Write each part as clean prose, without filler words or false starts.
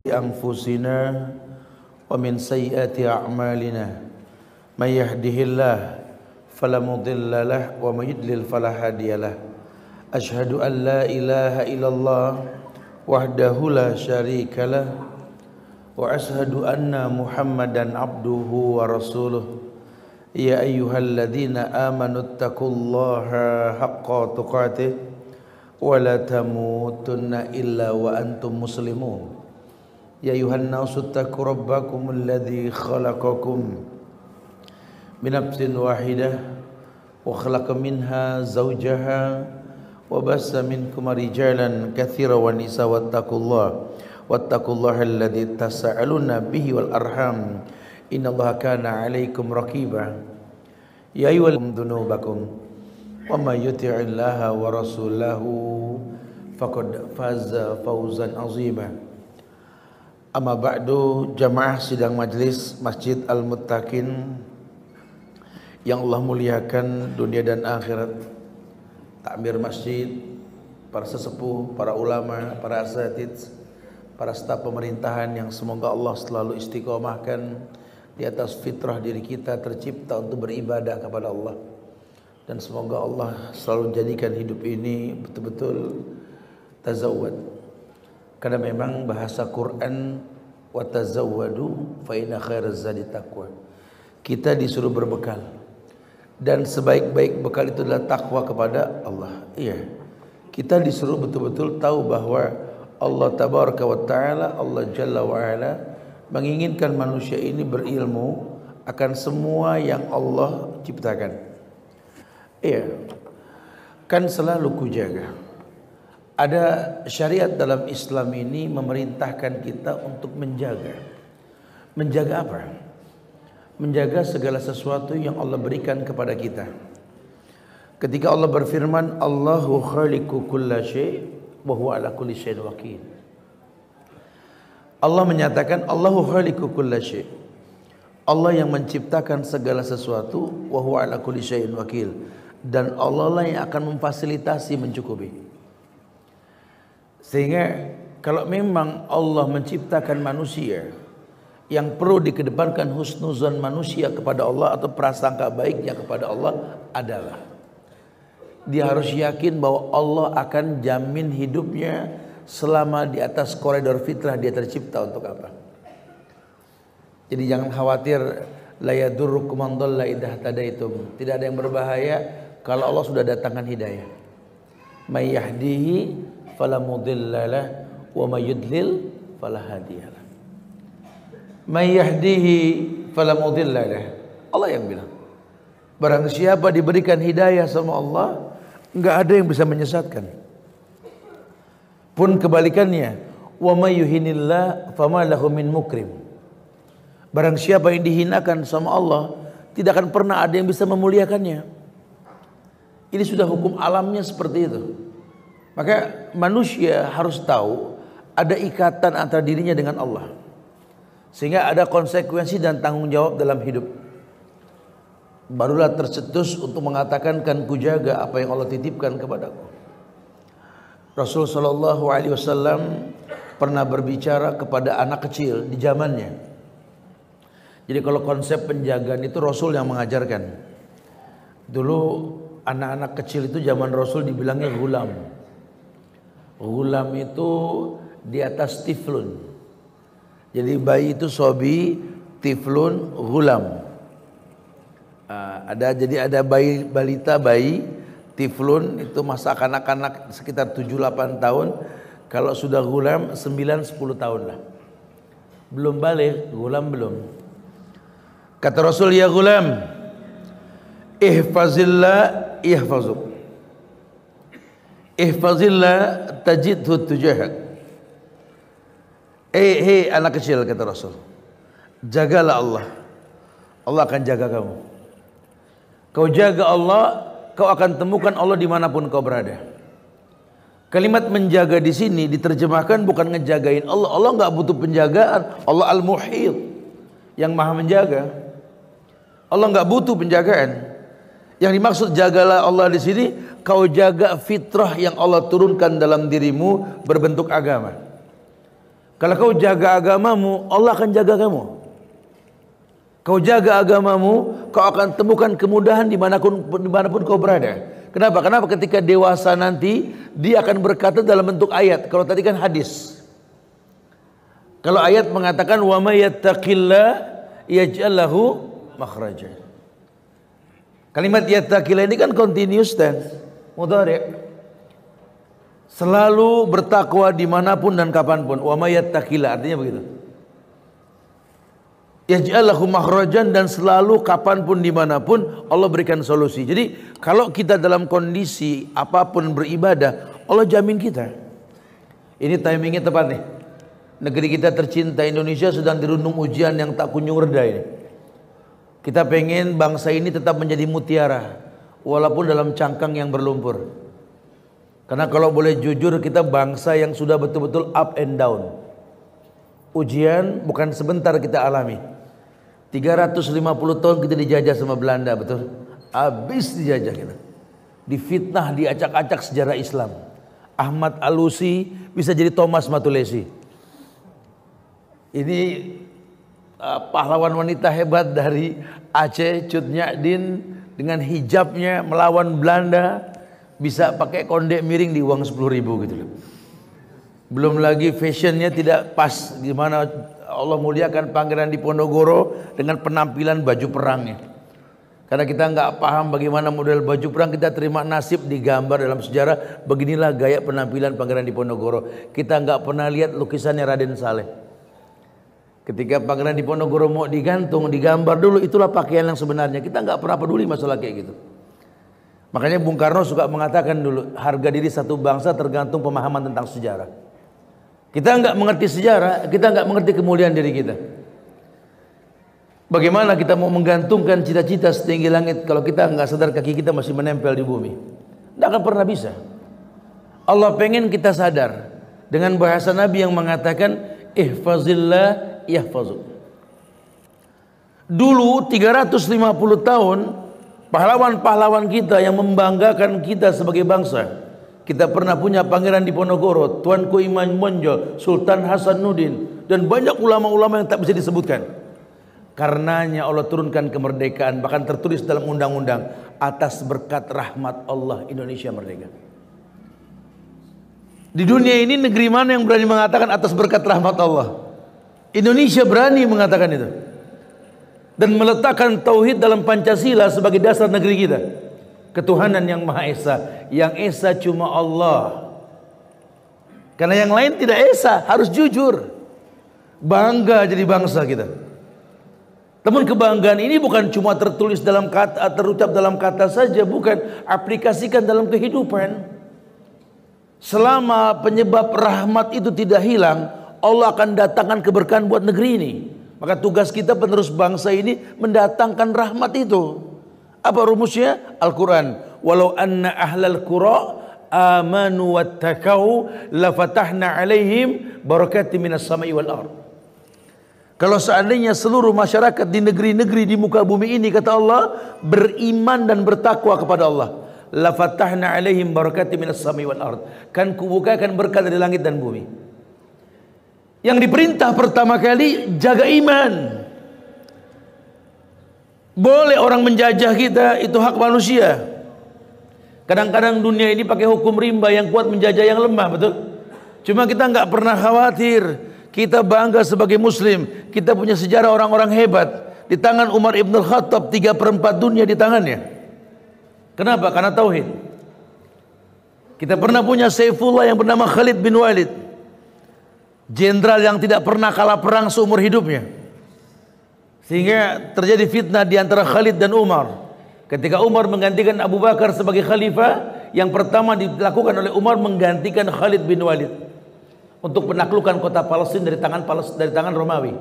أنفسنا ومن سيئات أعمالنا من يهده الله فلا مضل له ومن يضلل فلا هادي له أشهد أن لا إله إلا الله وحده لا شريك له وأشهد أن محمدا عبده ورسوله يا أيها الذين آمنوا اتقوا الله حق تقاته ولا تموتن إلا وأنتم مسلمون يا أيها الناس اتقوا ربكم الذي خلقكم من نفس واحدة وخلق منها زوجها وبث منكم رجالا كثيرا ونساء واتقوا الله الذي تساءلون به والأرحام إن الله كان عليكم رقيبا يا أيها الذين ذنوبكم وما يطع الله ورسوله فقد فاز فوزا عظيما أما بعد jamaah sidang majlis Masjid Al-Muttaqin yang Allah muliakan dunia dan akhirat, takmir masjid, para sesepuh, para ulama, para asatidz, para staf pemerintahan yang semoga Allah selalu istiqomahkan di atas fitrah diri kita tercipta untuk beribadah kepada Allah, dan semoga Allah selalu jadikan hidup ini betul-betul tazawwad, karena memang bahasa Quran wa tazawwadu fa inna khairaz zadi taqwa. Kita disuruh berbekal dan sebaik-baik bekal itu adalah takwa kepada Allah. Iya, kita disuruh betul-betul tahu bahwa Allah tabaraka wa ta'ala, Allah jalla wa ala menginginkan manusia ini berilmu akan semua yang Allah ciptakan. Iya, kan selalu kujaga. Ada syariat dalam Islam ini memerintahkan kita untuk menjaga. Menjaga apa? Menjaga segala sesuatu yang Allah berikan kepada kita. Ketika Allah berfirman, Allahu khaliqu kulla syai' wa huwa ala kulli syai'in wakil. Allah menyatakan Allahu khaliqu kulla syai'. Allah yang menciptakan segala sesuatu, wa huwa ala kulli syai'in wakil. Dan Allah lah yang akan memfasilitasi, mencukupi. Sehingga kalau memang Allah menciptakan manusia, yang perlu dikedepankan husnuzan manusia kepada Allah atau prasangka baiknya kepada Allah adalah dia harus yakin bahwa Allah akan jamin hidupnya selama di atas koridor fitrah dia tercipta untuk apa. Jadi jangan khawatir, la yadurrukum man dhalla idza hadaitum. Tidak ada yang berbahaya kalau Allah sudah datangkan hidayah. May yahdihi fala mudhillalah wa may yudlil fala hadiyalah. May yahdihi fala mudhillalah. Allah yang bilang, barang siapa diberikan hidayah sama Allah, enggak ada yang bisa menyesatkan. Pun kebalikannya, wa may yuhinillah fama lahu min mukrim. Barang siapa yang dihinakan sama Allah, tidak akan pernah ada yang bisa memuliakannya. Ini sudah hukum alamnya seperti itu. Maka manusia harus tahu ada ikatan antara dirinya dengan Allah, sehingga ada konsekuensi dan tanggung jawab dalam hidup. Barulah tercetus untuk mengatakan, kan kujaga apa yang Allah titipkan kepadaku. Rasul sallallahu alaihi wasallam pernah berbicara kepada anak kecil di zamannya. Jadi kalau konsep penjagaan itu Rasul yang mengajarkan. Dulu anak-anak kecil itu zaman Rasul dibilangnya gulam. Gulam itu di atas tiflun. Jadi bayi itu sobi, tiflun, gulam. Jadi ada bayi balita, bayi, tiflun itu masa kanak-kanak sekitar 7-8 tahun. Kalau sudah gulam 9-10 tahun lah. Belum balik, gulam belum. Kata Rasul, ya gulam, ihfazillah ihfazuk. Ihfazillah tajidhu tujahak. Hei anak kecil, kata Rasul, jagalah Allah, Allah akan jaga kamu. Kau jaga Allah, kau akan temukan Allah dimanapun kau berada. Kalimat menjaga di sini diterjemahkan bukan ngejagain Allah. Allah nggak butuh penjagaan. Allah al-muhit, yang maha menjaga. Allah nggak butuh penjagaan. Yang dimaksud jagalah Allah di sini, kau jaga fitrah yang Allah turunkan dalam dirimu berbentuk agama. Kalau kau jaga agamamu, Allah akan jaga kamu. Kau jaga agamamu, kau akan temukan kemudahan dimanapun kau berada. Kenapa? Kenapa ketika dewasa nanti dia akan berkata dalam bentuk ayat. Kalau tadi kan hadis. Kalau ayat mengatakan wa may yattaqillah yaj'al lahu makhraja. Kalimat yattaqillah ini kan continuous tense, mudhari'. Selalu bertakwa dimanapun dan kapanpun. Wa may yattaqillah artinya begitu. Yaj'al lahu makhrajan, dan selalu kapanpun dimanapun Allah berikan solusi. Jadi kalau kita dalam kondisi apapun beribadah, Allah jamin kita. Ini timingnya tepat nih. Negeri kita tercinta Indonesia sedang dirundung ujian yang tak kunjung reda ini. Kita pengen bangsa ini tetap menjadi mutiara walaupun dalam cangkang yang berlumpur. Karena kalau boleh jujur, kita bangsa yang sudah betul-betul up and down. Ujian bukan sebentar kita alami. 350 tahun kita dijajah sama Belanda, betul? Habis dijajah kita. Difitnah, diacak-acak sejarah Islam. Ahmad Alusi bisa jadi Thomas Matulesi. Ini pahlawan wanita hebat dari Aceh, Cut Nyadin, dengan hijabnya melawan Belanda, bisa pakai kondek miring di uang 10.000 gitu loh. Belum lagi fashionnya tidak pas, gimana Allah muliakan Pangeran Diponegoro dengan penampilan baju perangnya. Karena kita nggak paham bagaimana model baju perang, kita terima nasib digambar dalam sejarah. Beginilah gaya penampilan Pangeran Diponegoro. Kita nggak pernah lihat lukisannya Raden Saleh. Ketika Pangeran Diponegoro mau digantung, digambar dulu, itulah pakaian yang sebenarnya. Kita nggak pernah peduli masalah kayak gitu. Makanya Bung Karno suka mengatakan dulu, harga diri satu bangsa tergantung pemahaman tentang sejarah. Kita nggak mengerti sejarah, kita nggak mengerti kemuliaan diri kita. Bagaimana kita mau menggantungkan cita-cita setinggi langit kalau kita nggak sadar kaki kita masih menempel di bumi? Tidak akan pernah bisa. Allah pengen kita sadar dengan bahasa Nabi yang mengatakan ihfazillah yahfazuk. Dulu 350 tahun pahlawan-pahlawan kita yang membanggakan kita sebagai bangsa. Kita pernah punya Pangeran Diponegoro, Tuanku Iman Monjol, Sultan Hasanuddin, dan banyak ulama-ulama yang tak bisa disebutkan. Karenanya Allah turunkan kemerdekaan, bahkan tertulis dalam undang-undang, atas berkat rahmat Allah Indonesia merdeka. Di dunia ini negeri mana yang berani mengatakan atas berkat rahmat Allah? Indonesia berani mengatakan itu. Dan meletakkan tauhid dalam Pancasila sebagai dasar negeri kita. Ketuhanan yang Maha Esa. Yang Esa cuma Allah. Karena yang lain tidak Esa, harus jujur. Bangga jadi bangsa kita. Namun kebanggaan ini bukan cuma tertulis dalam kata, terucap dalam kata saja, bukan, aplikasikan dalam kehidupan. Selama penyebab rahmat itu tidak hilang, Allah akan datangkan keberkahan buat negeri ini. Maka tugas kita penerus bangsa ini mendatangkan rahmat itu. Apa rumusnya? Al-Quran. Walau anna ahlal qura amanu wattaqau lafatahna alaihim barakati minas sama'i wal ard. Kalau seandainya seluruh masyarakat di negeri-negeri di muka bumi ini, kata Allah, beriman dan bertakwa kepada Allah, lafatahna alaihim barakati minas sama'i wal ard, kan kubukakan berkat dari langit dan bumi. Yang diperintah pertama kali jaga iman. Boleh orang menjajah kita, itu hak manusia. Kadang-kadang dunia ini pakai hukum rimba, yang kuat menjajah yang lemah, betul? Cuma kita nggak pernah khawatir. Kita bangga sebagai muslim. Kita punya sejarah orang-orang hebat. Di tangan Umar Ibn Khattab 3/4 dunia di tangannya. Kenapa? Karena tauhid. Kita pernah punya Saifullah yang bernama Khalid bin Walid, jenderal yang tidak pernah kalah perang seumur hidupnya. Sehingga terjadi fitnah di antara Khalid dan Umar. Ketika Umar menggantikan Abu Bakar sebagai khalifah, yang pertama dilakukan oleh Umar menggantikan Khalid bin Walid untuk menaklukkan kota Palestina dari tangan Romawi.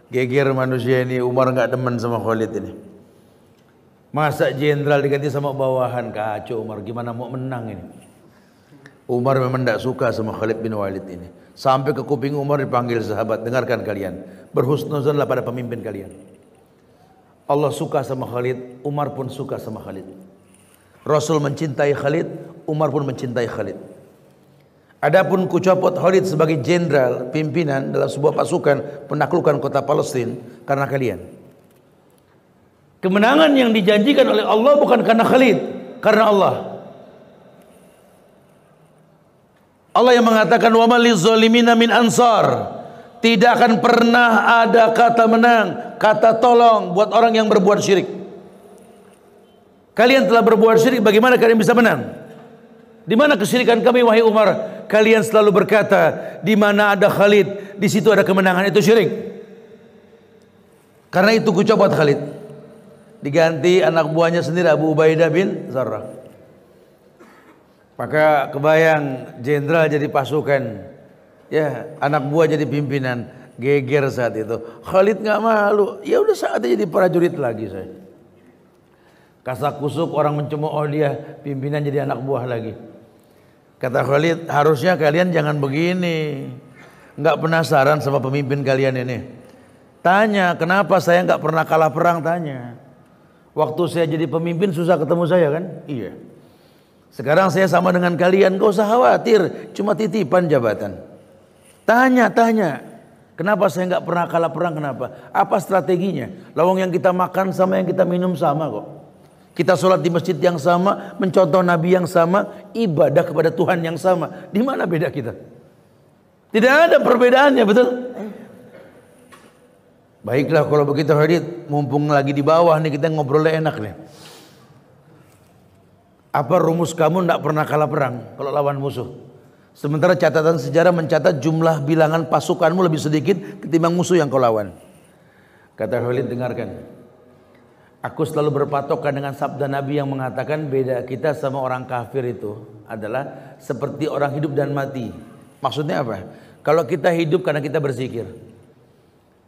Geger manusia ini, Umar nggak demen sama Khalid ini. Masa jenderal diganti sama bawahan, kacau Umar, gimana mau menang ini? Umar memang tidak suka sama Khalid bin Walid ini. Sampai ke kuping Umar dipanggil sahabat, dengarkan kalian, berhusnuzonlah pada pemimpin kalian. Allah suka sama Khalid, Umar pun suka sama Khalid. Rasul mencintai Khalid, Umar pun mencintai Khalid. Adapun ku copot Khalid sebagai jenderal pimpinan dalam sebuah pasukan penaklukan kota Palestina karena kalian. Kemenangan yang dijanjikan oleh Allah bukan karena Khalid, karena Allah. Allah yang mengatakan wa mal lizolimina min ansar. Tidak akan pernah ada kata menang, kata tolong buat orang yang berbuat syirik. Kalian telah berbuat syirik, bagaimana kalian bisa menang? Di mana kesyirikan kami wahai Umar? Kalian selalu berkata, di mana ada Khalid, di situ ada kemenangan, itu syirik. Karena itu ku copot Khalid. Diganti anak buahnya sendiri Abu Ubaidah bin Zarrah. Maka kebayang jenderal jadi pasukan, ya anak buah jadi pimpinan, geger saat itu. Khalid nggak malu, ya udah saatnya jadi prajurit lagi saya. Kasak kusuk orang mencemooh dia, pimpinan jadi anak buah lagi. Kata Khalid, harusnya kalian jangan begini. Nggak penasaran sama pemimpin kalian ini? Tanya, kenapa saya nggak pernah kalah perang? Tanya. Waktu saya jadi pemimpin susah ketemu saya kan? Iya. Sekarang saya sama dengan kalian, gak usah khawatir, cuma titipan jabatan. Tanya, kenapa saya nggak pernah kalah perang? Kenapa? Apa strateginya? Lawang yang kita makan sama yang kita minum sama kok. Kita sholat di masjid yang sama, mencontoh Nabi yang sama, ibadah kepada Tuhan yang sama. Di mana beda kita? Tidak ada perbedaannya, betul? Baiklah kalau begitu Khalid, mumpung lagi di bawah nih kita ngobrolnya enak nih. Apa rumus kamu tidak pernah kalah perang kalau lawan musuh? Sementara catatan sejarah mencatat jumlah bilangan pasukanmu lebih sedikit ketimbang musuh yang kau lawan. Kata Khalid, dengarkan. Aku selalu berpatokan dengan sabda Nabi yang mengatakan beda kita sama orang kafir itu adalah seperti orang hidup dan mati. Maksudnya apa? Kalau kita hidup karena kita berzikir.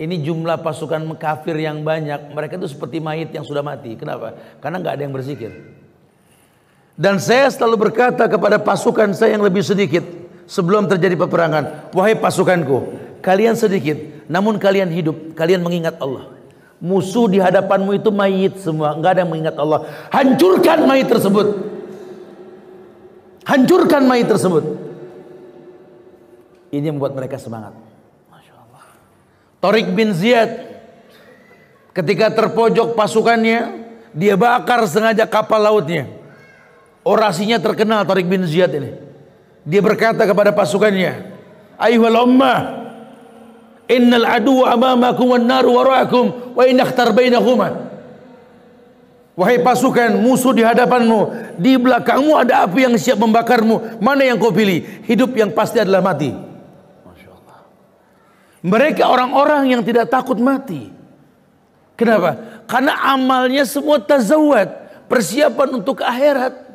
Ini jumlah pasukan kafir yang banyak, mereka itu seperti mayit yang sudah mati. Kenapa? Karena nggak ada yang berzikir. Dan saya selalu berkata kepada pasukan saya yang lebih sedikit sebelum terjadi peperangan, wahai pasukanku, kalian sedikit, namun kalian hidup, kalian mengingat Allah. Musuh di hadapanmu itu mayit semua, nggak ada yang mengingat Allah. Hancurkan mayit tersebut. Hancurkan mayit tersebut. Ini yang membuat mereka semangat. Masya Allah. Tariq bin Ziyad ketika terpojok pasukannya, dia bakar sengaja kapal lautnya. Orasinya terkenal Tariq bin Ziyad ini. Dia berkata kepada pasukannya, ayyuhal ummah, innal aduwa amamakum wan naru wara'akum wa in akhtar bainahuma. Wahai pasukan, musuh di hadapanmu, di belakangmu ada api yang siap membakarmu. Mana yang kau pilih? Hidup yang pasti adalah mati. Masya Allah. Mereka orang-orang yang tidak takut mati. Kenapa? Karena amalnya semua tazawwad, persiapan untuk ke akhirat.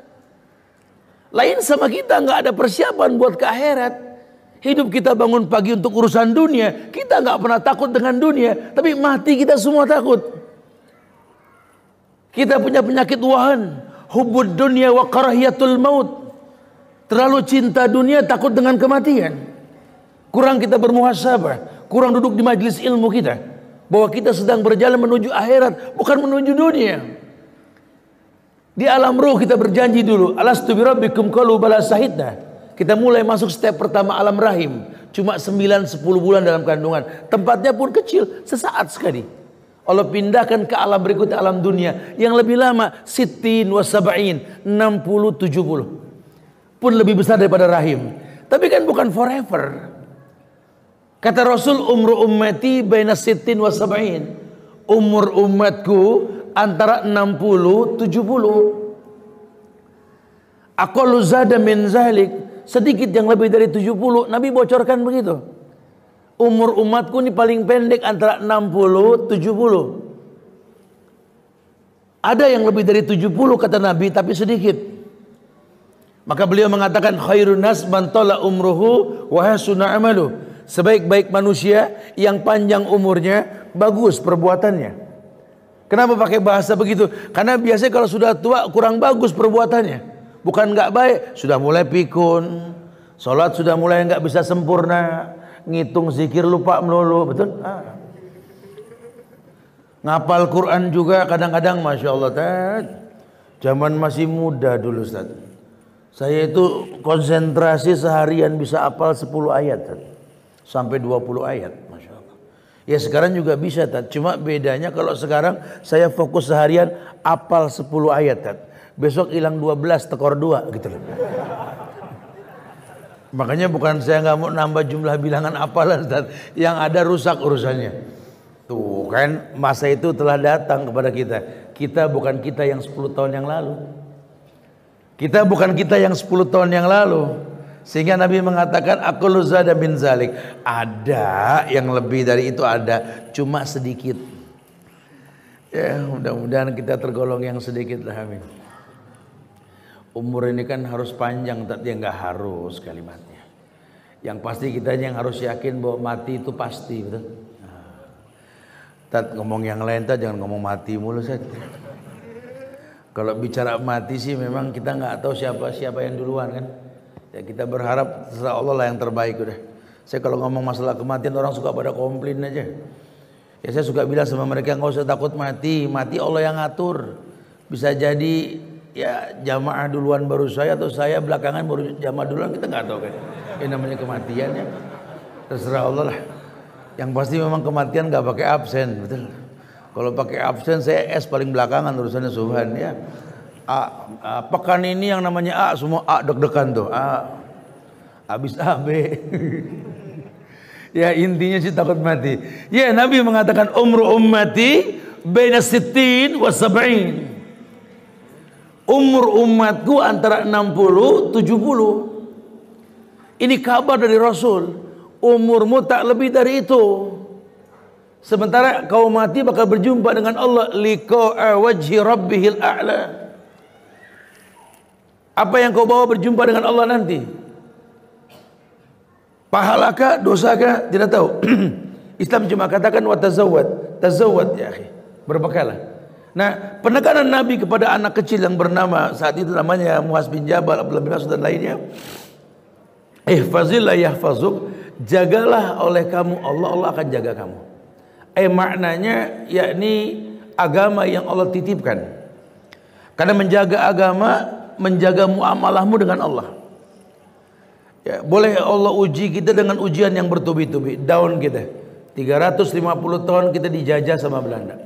Lain sama kita, nggak ada persiapan buat ke akhirat. Hidup kita bangun pagi untuk urusan dunia, kita nggak pernah takut dengan dunia, tapi mati kita semua takut. Kita punya penyakit wahan, hubbud dunya wa karahiyatul maut. Terlalu cinta dunia, takut dengan kematian. Kurang kita bermuhasabah, kurang duduk di majelis ilmu kita, bahwa kita sedang berjalan menuju akhirat, bukan menuju dunia. Di alam ruh kita berjanji dulu, alastu birabbikum qalu bala syahidna. Kita mulai masuk step pertama alam rahim, cuma 9-10 bulan dalam kandungan. Tempatnya pun kecil, sesaat sekali. Allah pindahkan ke alam berikutnya, alam dunia yang lebih lama, sittin wa sab'in, 60-70. Pun lebih besar daripada rahim. Tapi kan bukan forever. Kata Rasul, umru ummati baina sittin wa sab'in. Umur umatku antara 60-70. Aqallu zada min zalik, sedikit yang lebih dari 70. Nabi bocorkan begitu. Umur umatku ini paling pendek antara 60-70. Ada yang lebih dari 70 kata Nabi, tapi sedikit. Maka beliau mengatakan khairun nas man tala umruhu wa hasuna amalu. Sebaik-baik manusia yang panjang umurnya, bagus perbuatannya. Kenapa pakai bahasa begitu? Karena biasanya kalau sudah tua kurang bagus perbuatannya. Bukan nggak baik, sudah mulai pikun, sholat sudah mulai nggak bisa sempurna, ngitung zikir lupa melulu, betul? Ngapal Quran juga kadang-kadang, masya Allah, zaman masih muda dulu Ustaz. Saya itu konsentrasi seharian bisa hafal 10 ayat sampai 20 ayat, Masya Allah. Ya sekarang juga bisa, cuma bedanya kalau sekarang saya fokus seharian hafal 10 ayat, besok hilang 12 tekor 2 gitu loh. Makanya bukan saya nggak mau nambah jumlah bilangan hafalan, yang ada rusak urusannya. Tuh kan, masa itu telah datang kepada kita. Kita bukan kita yang 10 tahun yang lalu. Kita bukan kita yang 10 tahun yang lalu. Sehingga Nabi mengatakan aqulu zada min zalik. Ada yang lebih dari itu, ada, cuma sedikit. Ya mudah-mudahan kita tergolong yang sedikit lah, amin. Umur ini kan harus panjang, tapi nggak harus kalimatnya. Yang pasti kita yang harus yakin bahwa mati itu pasti, betul. Tat ngomong yang lain, jangan ngomong mati mulu saja. Kalau bicara mati sih memang kita nggak tahu siapa yang duluan kan. Ya kita berharap terserah Allah lah yang terbaik udah. Saya kalau ngomong masalah kematian orang suka pada komplain aja. Ya saya suka bilang sama mereka nggak usah takut mati, mati Allah yang ngatur. Bisa jadi ya jamaah duluan baru saya atau saya belakangan baru jamaah duluan, kita nggak tahu kan. Ini namanya kematian ya. Terserah Allah lah. Yang pasti memang kematian nggak pakai absen, betul. Kalau pakai absen saya S paling belakangan urusannya, subhan ya. Pekan ini yang namanya A semua A deg-degan tuh. Habis A B. Ya intinya sih takut mati. Ya Nabi mengatakan umru ummati baina sittin wa sab'in. Umur umatku antara 60 70. Ini kabar dari Rasul. Umurmu tak lebih dari itu. Sementara kau mati bakal berjumpa dengan Allah, liqa'a wajhi rabbihil a'la. Apa yang kau bawa berjumpa dengan Allah nanti? Pahalakah, dosakah? Tidak tahu. Islam cuma katakan wa tazawwad ya akhi, berbekalah. Nah, penekanan Nabi kepada anak kecil yang bernama saat itu namanya Muaz bin Jabal, Abdullah bin Mas'ud dan lainnya, ihfazillah yahfazuk, jagalah oleh kamu Allah, Allah akan jaga kamu. Maknanya yakni agama yang Allah titipkan. Karena menjaga agama, menjaga muamalahmu dengan Allah. Ya, boleh Allah uji kita dengan ujian yang bertubi-tubi. Daun kita 350 tahun kita dijajah sama Belanda.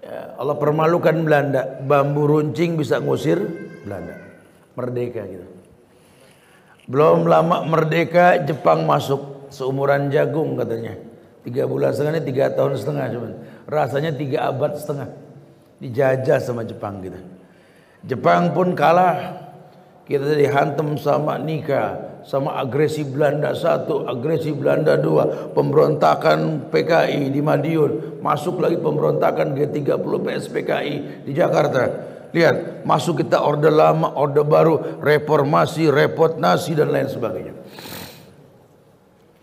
Ya, Allah permalukan Belanda. Bambu runcing bisa ngusir Belanda. Merdeka gitu. Belum lama merdeka, Jepang masuk, seumuran jagung katanya. 3 bulan setengah ini 3 tahun setengah cuman. Rasanya 3 abad setengah. Dijajah sama Jepang kita. Jepang pun kalah. Kita dihantam sama nikah, sama agresi Belanda 1, agresi Belanda 2, pemberontakan PKI di Madiun, masuk lagi pemberontakan G30 PSPKI di Jakarta. Lihat, masuk kita orde lama, orde baru, reformasi, repotnasi dan lain sebagainya.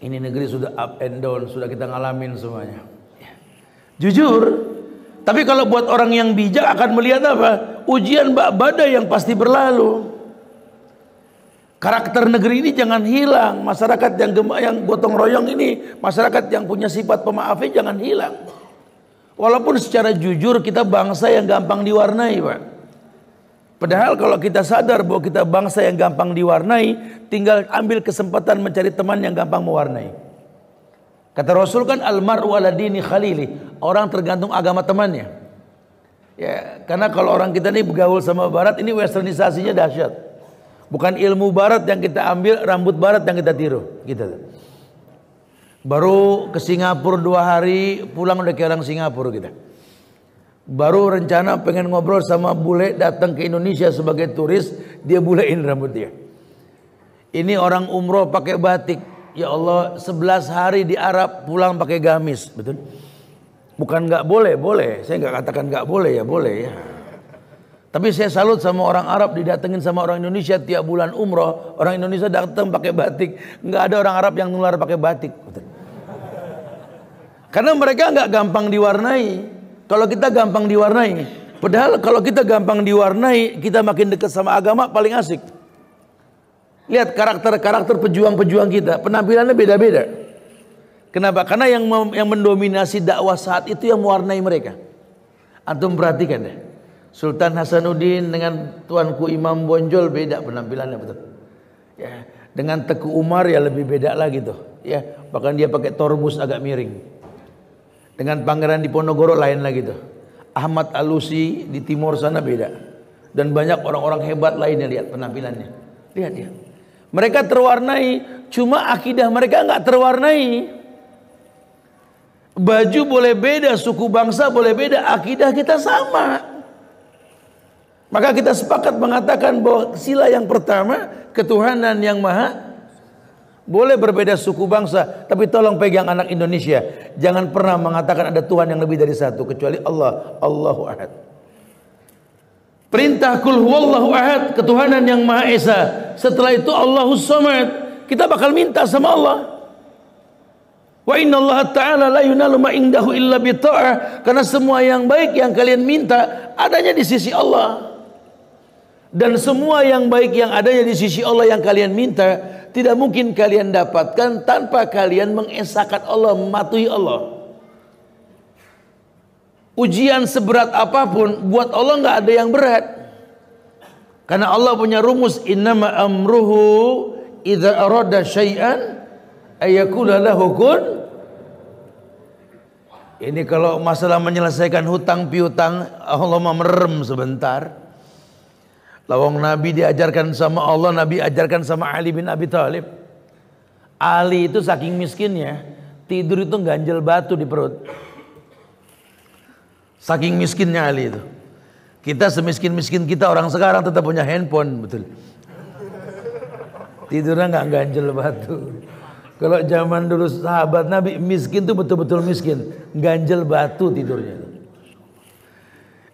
Ini negeri sudah up and down, sudah kita ngalamin semuanya. Jujur, tapi kalau buat orang yang bijak akan melihat apa? Ujian badai yang pasti berlalu. Karakter negeri ini jangan hilang. Masyarakat yang gotong royong ini, masyarakat yang punya sifat pemaaf ini jangan hilang. Walaupun secara jujur kita bangsa yang gampang diwarnai, Pak. Padahal kalau kita sadar bahwa kita bangsa yang gampang diwarnai, tinggal ambil kesempatan mencari teman yang gampang mewarnai. Kata Rasul kan almar'u ala dini khalili, orang tergantung agama temannya. Ya, karena kalau orang kita ini bergaul sama barat, ini westernisasinya dahsyat. Bukan ilmu barat yang kita ambil, rambut barat yang kita tiru, gitu. Baru ke Singapura 2 hari, pulang udah kayak orang Singapura kita. Baru rencana pengen ngobrol sama bule, datang ke Indonesia sebagai turis, dia bulein rambut dia. Ini orang umroh pakai batik. Ya Allah, 11 hari di Arab pulang pakai gamis, betul? Bukan nggak boleh, boleh. Saya nggak katakan nggak boleh, ya boleh ya. Tapi saya salut sama orang Arab didatengin sama orang Indonesia tiap bulan umroh. Orang Indonesia datang pakai batik, nggak ada orang Arab yang nular pakai batik, betul? Karena mereka nggak gampang diwarnai. Kalau kita gampang diwarnai, padahal kalau kita gampang diwarnai, kita makin dekat sama agama paling asik. Lihat karakter-karakter pejuang-pejuang kita, penampilannya beda-beda. Kenapa? Karena yang mendominasi dakwah saat itu yang mewarnai mereka. Antum perhatikan deh. Sultan Hasanuddin dengan tuanku Imam Bonjol beda penampilannya, betul. Ya, dengan Teku Umar ya lebih beda lagi tuh. Ya, bahkan dia pakai torbus agak miring. Dengan Pangeran Diponegoro lain lagi tuh. Ahmad Alusi di timur sana beda. Dan banyak orang-orang hebat lainnya, lihat penampilannya. Lihat ya. Mereka terwarnai, cuma akidah mereka nggak terwarnai. Baju boleh beda, suku bangsa boleh beda, akidah kita sama. Maka kita sepakat mengatakan bahwa sila yang pertama, ketuhanan yang maha. Boleh berbeda suku bangsa, tapi tolong pegang anak Indonesia. Jangan pernah mengatakan ada Tuhan yang lebih dari satu, kecuali Allah, Allahu Ahad. Perintah kul huwallahu ahad, ketuhanan yang maha esa. Setelah itu Allahus samad. Kita bakal minta sama Allah. Wa inna Allah ta'ala la yunalu ma indahu illa bita'ah. Karena semua yang baik yang kalian minta adanya di sisi Allah. Dan semua yang baik yang adanya di sisi Allah yang kalian minta tidak mungkin kalian dapatkan tanpa kalian mengesahkan Allah, mematuhi Allah. Ujian seberat apapun buat Allah nggak ada yang berat. Karena Allah punya rumus, innama amruhu idza arada syai'an ayyakula lahu kun. Ini kalau masalah menyelesaikan hutang piutang, Allah mau merem sebentar. Lawang Nabi diajarkan sama Allah, Nabi ajarkan sama Ali bin Abi Thalib. Ali itu saking miskinnya, tidur itu ganjel batu di perut. Saking miskinnya Ali itu. Kita semiskin-miskin kita orang sekarang tetap punya handphone, betul. Tidurnya nggak ganjel batu. Kalau zaman dulu sahabat Nabi miskin tuh betul-betul miskin, ganjel batu tidurnya.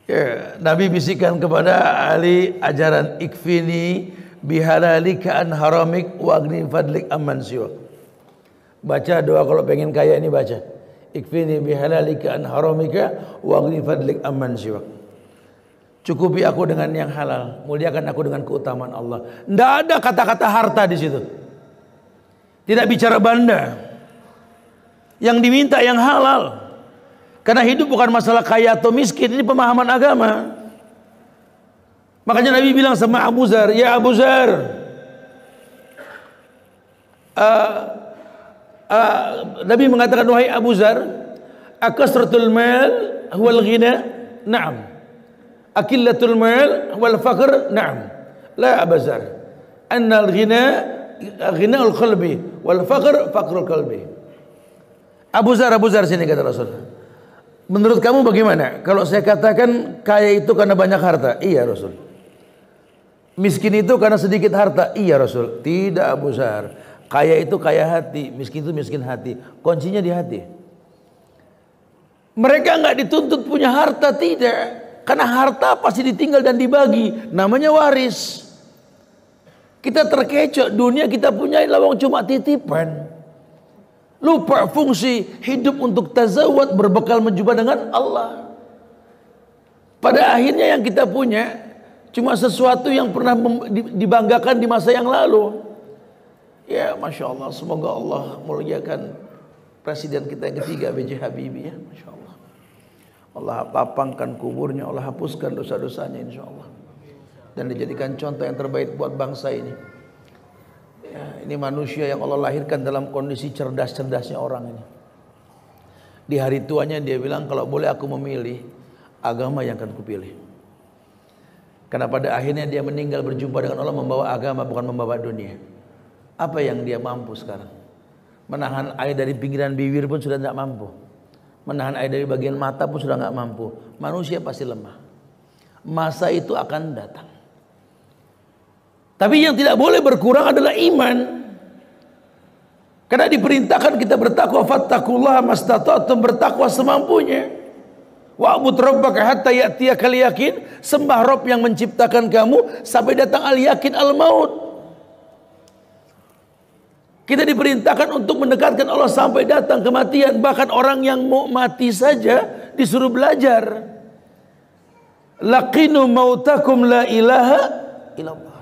Ya, Nabi bisikan kepada Ali ajaran ikfini bihalalika an haramik wagni fadlik amman siwa. Baca doa kalau pengen kaya ini, baca ikfini bihalalika an haramika wagni fadlik amman siwa. Cukupi aku dengan yang halal, muliakan aku dengan keutamaan Allah. Tidak ada kata-kata harta di situ. Tidak bicara benda. Yang diminta yang halal. Karena hidup bukan masalah kaya atau miskin, ini pemahaman agama. Makanya Nabi bilang sama Abu Zar, ya Abu Zar, Nabi mengatakan, wahai Abu Zar, akasratul mal huwal ghina, na'am. Akillatul mal wal faqr, na'am. La Abu Zar, annal ghina ghina'ul qalbi wal faqr faqrul qalbi. Abu Zar sini kata Rasul. Menurut kamu bagaimana? Kalau saya katakan kaya itu karena banyak harta, iya Rasul. Miskin itu karena sedikit harta, iya Rasul. Tidak Abu Zar. Kaya itu kaya hati, miskin itu miskin hati. Kuncinya di hati. Mereka nggak dituntut punya harta, tidak. Karena harta pasti ditinggal dan dibagi. Namanya waris. Kita terkecoh, dunia kita punya lawang cuma titipan. Lupa fungsi hidup untuk tazawwud, berbekal menjumpa dengan Allah. Pada akhirnya yang kita punya cuma sesuatu yang pernah dibanggakan di masa yang lalu. Ya Masya Allah, semoga Allah muliakan presiden kita yang ketiga, B.J. Habibie, ya Masya Allah. Allah lapangkan kuburnya, Allah hapuskan dosa-dosanya insya Allah. Dan dijadikan contoh yang terbaik buat bangsa ini. Ya, ini manusia yang Allah lahirkan dalam kondisi cerdas-cerdasnya orang ini. Di hari tuanya dia bilang, kalau boleh aku memilih, agama yang akan kupilih. Karena pada akhirnya dia meninggal berjumpa dengan Allah membawa agama, bukan membawa dunia. Apa yang dia mampu sekarang? Menahan air dari pinggiran bibir pun sudah tidak mampu. Menahan air dari bagian mata pun sudah nggak mampu. Manusia pasti lemah. Masa itu akan datang. Tapi yang tidak boleh berkurang adalah iman. Karena diperintahkan kita bertakwa, fattaqullaha mastata'tum, bertakwa semampunya. Wa'bud rabbaka hatta ya'tiyakal yakin, sembah Rabb yang menciptakan kamu sampai datang al-yakin al-maut. Kita diperintahkan untuk mendekatkan Allah sampai datang kematian. Bahkan orang yang mau mati saja disuruh belajar. Laqinu mautakum la ilaha illallah.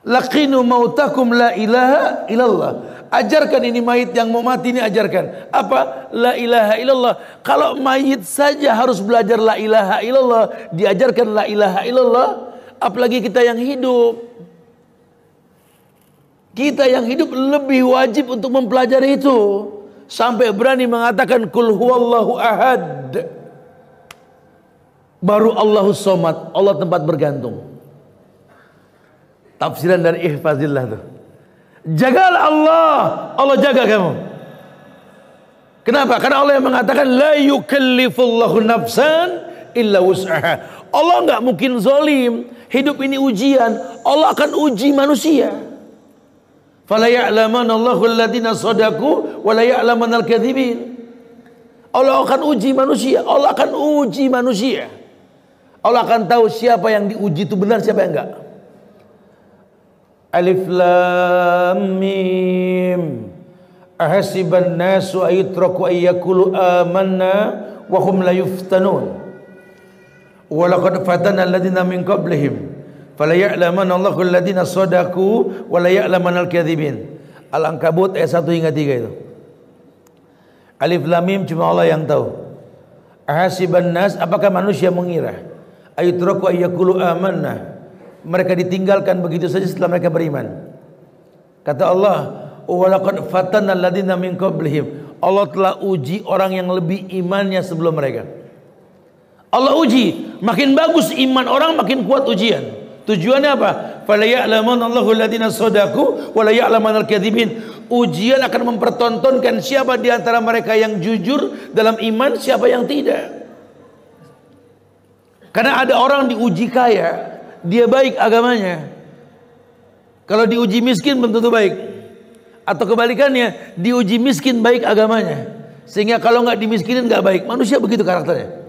Laqinu mautakum la ilaha illallah. Ajarkan ini mayit yang mau mati ini, ajarkan. Apa? La ilaha illallah. Kalau mayit saja harus belajar la ilaha illallah, diajarkan la ilaha illallah, apalagi kita yang hidup. Kita yang hidup lebih wajib untuk mempelajari itu. Sampai berani mengatakan kul huwallahu ahad. Baru Allahus somad, Allah tempat bergantung. Tafsiran dari ihfazillah tuh. Jagalah Allah, Allah jaga kamu. Kenapa? Karena Allah yang mengatakan la yukallifullahu nafsan illa wus'aha. Allah nggak mungkin zalim. Hidup ini ujian, Allah akan uji manusia. Fala ya'lamanna Allahu alladziina shadaqu wa la ya'lamanal kadzibin. Allah akan uji manusia, Allah akan uji manusia. Allah akan tahu siapa yang diuji itu benar, siapa yang enggak. Alif Lam Mim. Ahasiban nasu ayutraku ayyakulu amanna wa hum la yuftanun. Wa laqad fatana alladziina min qablihim fala ya'lamanna Allahu alladziina shadaqu wa la ya'lamanal kadzibin. Al-Ankabut ayat 1 hingga 3 itu. Alif Lam Mim cuma Allah yang tahu. Ahasiban nas, apakah manusia mengira ayutraku ayyakulu amanna, mereka ditinggalkan begitu saja setelah mereka beriman. Kata Allah, walaqad fatana alladziina min qablihim. Allah telah uji orang yang lebih imannya sebelum mereka. Allah uji, makin bagus iman orang makin kuat ujian. Tujuannya apa? Fala ya'lamanna Allahu alladziina shadaqu wa la ya'lamanal kadzibin. Ujian akan mempertontonkan siapa di antara mereka yang jujur dalam iman, siapa yang tidak. Karena ada orang diuji kaya, dia baik agamanya. Kalau diuji miskin belum tentu baik. Atau kebalikannya, diuji miskin baik agamanya. Sehingga kalau nggak dimiskinin nggak baik. Manusia begitu karakternya.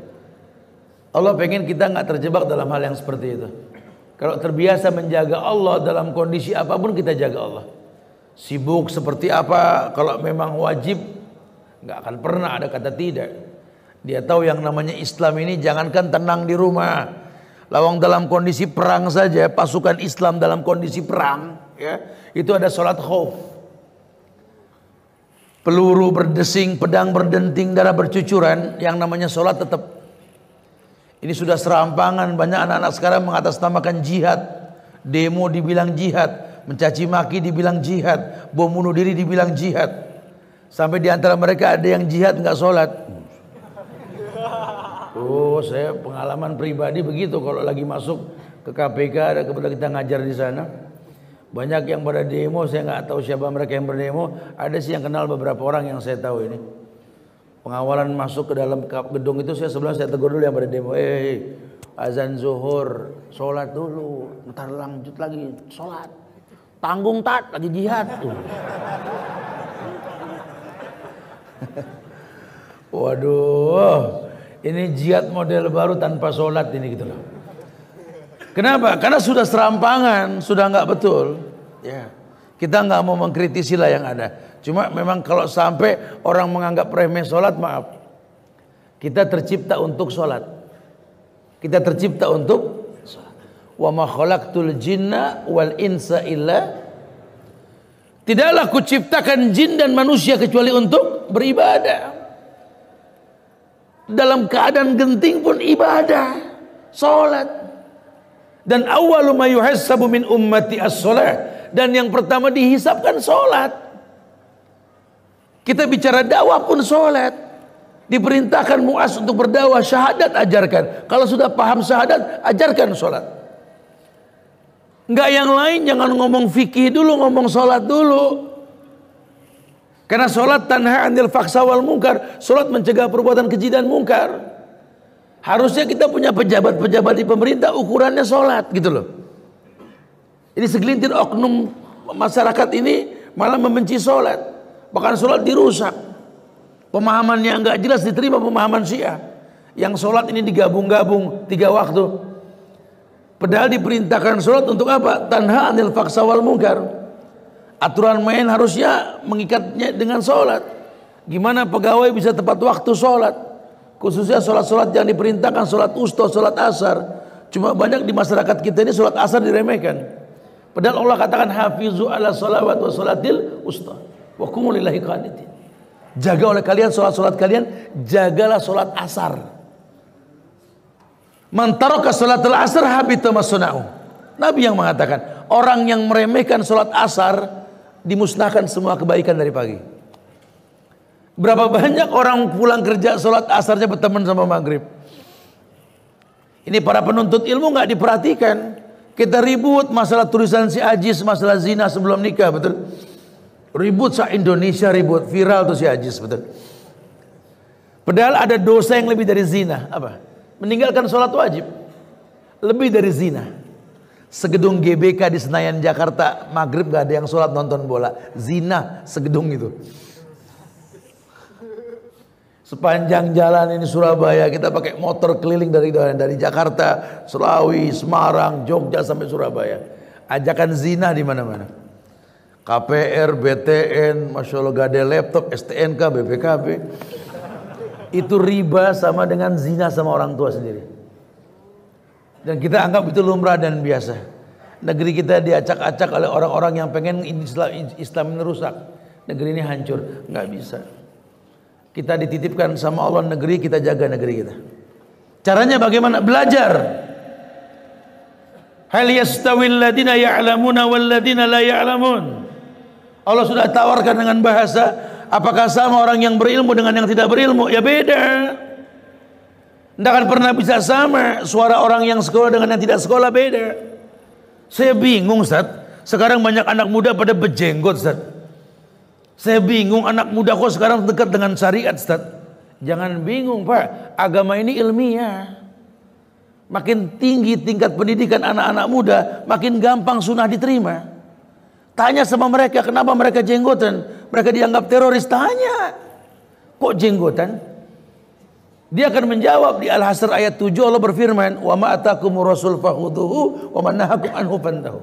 Allah pengen kita nggak terjebak dalam hal yang seperti itu. Kalau terbiasa menjaga Allah dalam kondisi apapun, kita jaga Allah. Sibuk seperti apa, kalau memang wajib, nggak akan pernah ada kata tidak. Dia tahu yang namanya Islam ini jangankan tenang di rumah. Lawang dalam kondisi perang saja, pasukan Islam dalam kondisi perang, ya, itu ada sholat khauf. Peluru berdesing, pedang berdenting, darah bercucuran, yang namanya sholat tetap. Ini sudah serampangan, banyak anak-anak sekarang mengatasnamakan jihad. Demo dibilang jihad, mencaci maki dibilang jihad, bom bunuh diri dibilang jihad. Sampai di antara mereka ada yang jihad nggak sholat. Oh, saya pengalaman pribadi begitu kalau lagi masuk ke KPK, ada kebetulan kita ngajar di sana. Banyak yang pada demo, saya nggak tahu siapa mereka yang berdemo. Ada sih yang kenal beberapa orang yang saya tahu ini. Pengawalan masuk ke dalam gedung itu, saya sebelum saya tegur dulu yang pada demo. Azan zuhur, sholat dulu, ntar lanjut lagi sholat. Tanggung tat, lagi jihad. Waduh. Ini jihad model baru tanpa sholat ini gitu loh. Kenapa? Karena sudah serampangan, sudah nggak betul. Ya, kita nggak mau mengkritisi lah yang ada. Cuma memang kalau sampai orang menganggap remeh sholat, maaf. Kita tercipta untuk sholat. Kita tercipta untuk sholat. Wa ma khalaqtul jinna wal insa illa. Tidaklah kuciptakan jin dan manusia kecuali untuk beribadah. Dalam keadaan genting pun ibadah, sholat. Dan awwalu ma yuhassabu min ummati as-sholat. Dan yang pertama dihisapkan sholat. Kita bicara dakwah pun sholat. Diperintahkan Mu'az untuk berdakwah, syahadat ajarkan. Kalau sudah paham syahadat, ajarkan sholat. Enggak yang lain, jangan ngomong fikih dulu, ngomong sholat dulu. Karena sholat tanha anil faksa wal munkar. Sholat mencegah perbuatan keji dan munkar. Harusnya kita punya pejabat-pejabat di pemerintah, ukurannya sholat gitu loh. Ini segelintir oknum masyarakat ini malah membenci sholat. Bahkan sholat dirusak. Pemahamannya enggak jelas, diterima pemahaman Syiah. Yang sholat ini digabung-gabung 3 waktu. Padahal diperintahkan sholat untuk apa? Tanha anil faksa wal munkar. Aturan main harusnya mengikatnya dengan sholat. Gimana pegawai bisa tepat waktu sholat? Khususnya sholat-sholat yang diperintahkan, sholat usta, sholat asar. Cuma banyak di masyarakat kita ini sholat asar diremehkan. Padahal Allah katakan hafizu ala sholawat wa sholatil usta. Wa qumu lillahi qanitin. Jaga oleh kalian salat kalian, jagalah salat asar. Man taraka salatul asar habita masuna'u. Nabi yang mengatakan, orang yang meremehkan salat asar dimusnahkan semua kebaikan dari pagi. Berapa banyak orang pulang kerja salat asarnya berteman sama maghrib. Ini para penuntut ilmu nggak diperhatikan. Kita ribut masalah tulisan si Ajis, masalah zina sebelum nikah, betul? Ribut se-Indonesia ribut, viral tuh si Ajis, betul? Padahal ada dosa yang lebih dari zina, apa? Meninggalkan sholat wajib. Lebih dari zina. Segedung GBK di Senayan Jakarta, maghrib gak ada yang sholat nonton bola. Zina segedung itu. Sepanjang jalan ini Surabaya kita pakai motor keliling dari Jakarta, Selawi, Semarang, Jogja sampai Surabaya. Ajakan zina di mana-mana. KPR, BTN, Masya Allah gak ada laptop, STNK, BPKB. Itu riba sama dengan zina sama orang tua sendiri. Dan kita anggap itu lumrah dan biasa. Negeri kita diacak-acak oleh orang-orang yang pengen Islam ini rusak. Negeri ini hancur, nggak bisa. Kita dititipkan sama Allah negeri, kita jaga negeri kita. Caranya bagaimana? Belajar. Hal yastawil ladina ya'lamuna wal ladina la ya'lamun. Allah sudah tawarkan dengan bahasa, apakah sama orang yang berilmu dengan yang tidak berilmu? Ya beda. Tidak akan pernah bisa sama. Suara orang yang sekolah dengan yang tidak sekolah beda. Saya bingung, Ustaz. Sekarang banyak anak muda pada berjenggot, Ustaz. Saya bingung, anak muda kok sekarang dekat dengan syariat, Ustaz. Jangan bingung, Pak. Agama ini ilmiah. Makin tinggi tingkat pendidikan anak-anak muda, makin gampang sunnah diterima. Tanya sama mereka, kenapa mereka jenggotan? Mereka dianggap teroris. Tanya, kok jenggotan? Dia akan menjawab di Al-Hasr ayat 7, Allah berfirman, "Wa ma atakumur rasul fakhudhuhu wa man nahakum anhu fantahu."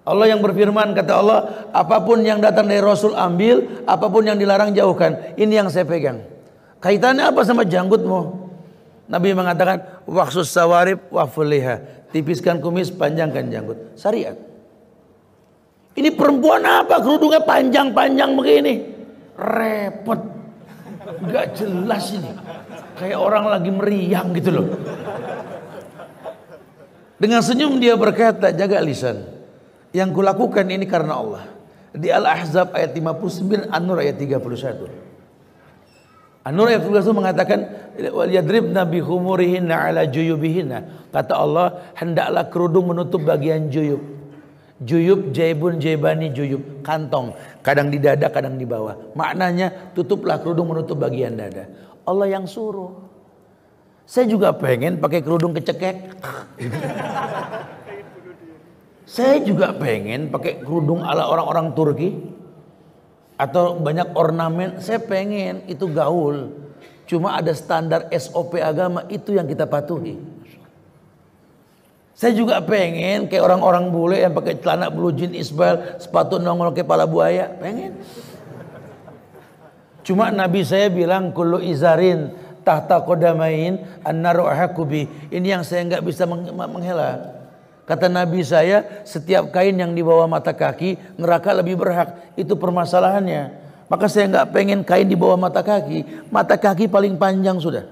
Allah yang berfirman, kata Allah, apapun yang datang dari Rasul ambil, apapun yang dilarang jauhkan. Ini yang saya pegang. Kaitannya apa sama janggutmu? Nabi mengatakan, waqsus sawarib wa fuliha. Tipiskan kumis, panjangkan janggut. Syariat. Ini perempuan apa kerudungnya panjang-panjang begini? Repot. Gak jelas ini. Kayak orang lagi meriang gitu loh. Dengan senyum dia berkata, jaga lisan. Yang kulakukan ini karena Allah. Di Al-Ahzab ayat 59, An-Nur ayat 31. An-Nur ayat 31 mengatakan, wal yadribna bihumurihinna ala juyubihinna. Kata Allah, hendaklah kerudung menutup bagian juyub. Juyub, jaibun, jaibani, juyub. Kantong, kadang di dada, kadang di bawah. Maknanya, tutuplah kerudung menutup bagian dada. Allah yang suruh. Saya juga pengen pakai kerudung kecekek. Saya juga pengen pakai kerudung ala orang-orang Turki atau banyak ornamen. Saya pengen, itu gaul. Cuma ada standar SOP agama, itu yang kita patuhi. Saya juga pengen kayak orang-orang bule yang pakai celana blue jean isbal, sepatu nongol kayak kepala buaya, pengen. Cuma Nabi saya bilang kullu izarin tahta qadamain an-naru ahqubi. Ini yang saya nggak bisa menghela. Kata Nabi saya, setiap kain yang di bawah mata kaki, neraka lebih berhak. Itu permasalahannya. Maka saya nggak pengen kain di bawah mata kaki. Mata kaki paling panjang sudah.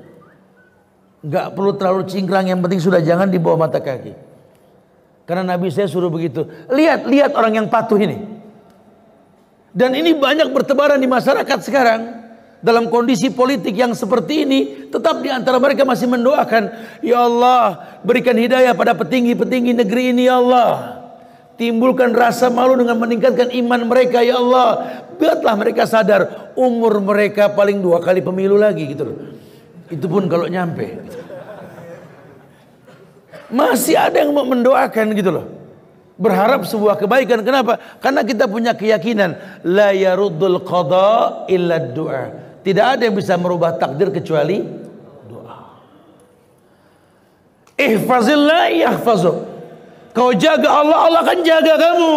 Nggak perlu terlalu cingkrang, yang penting sudah jangan di bawah mata kaki. Karena Nabi saya suruh begitu. Lihat orang yang patuh ini. Dan ini banyak bertebaran di masyarakat sekarang. Dalam kondisi politik yang seperti ini, tetap di antara mereka masih mendoakan, ya Allah, berikan hidayah pada petinggi-petinggi negeri ini, ya Allah. Timbulkan rasa malu dengan meningkatkan iman mereka, ya Allah. Buatlah mereka sadar, umur mereka paling 2 kali pemilu lagi gitu loh. Itu pun kalau nyampe. Masih ada yang mau mendoakan gitu loh. Berharap sebuah kebaikan. Kenapa? Karena kita punya keyakinan, la yaruddul qada illa du'a. Tidak ada yang bisa merubah takdir kecuali doa. Ihfazillah yahfazuk. Kau jaga Allah, Allah akan jaga kamu.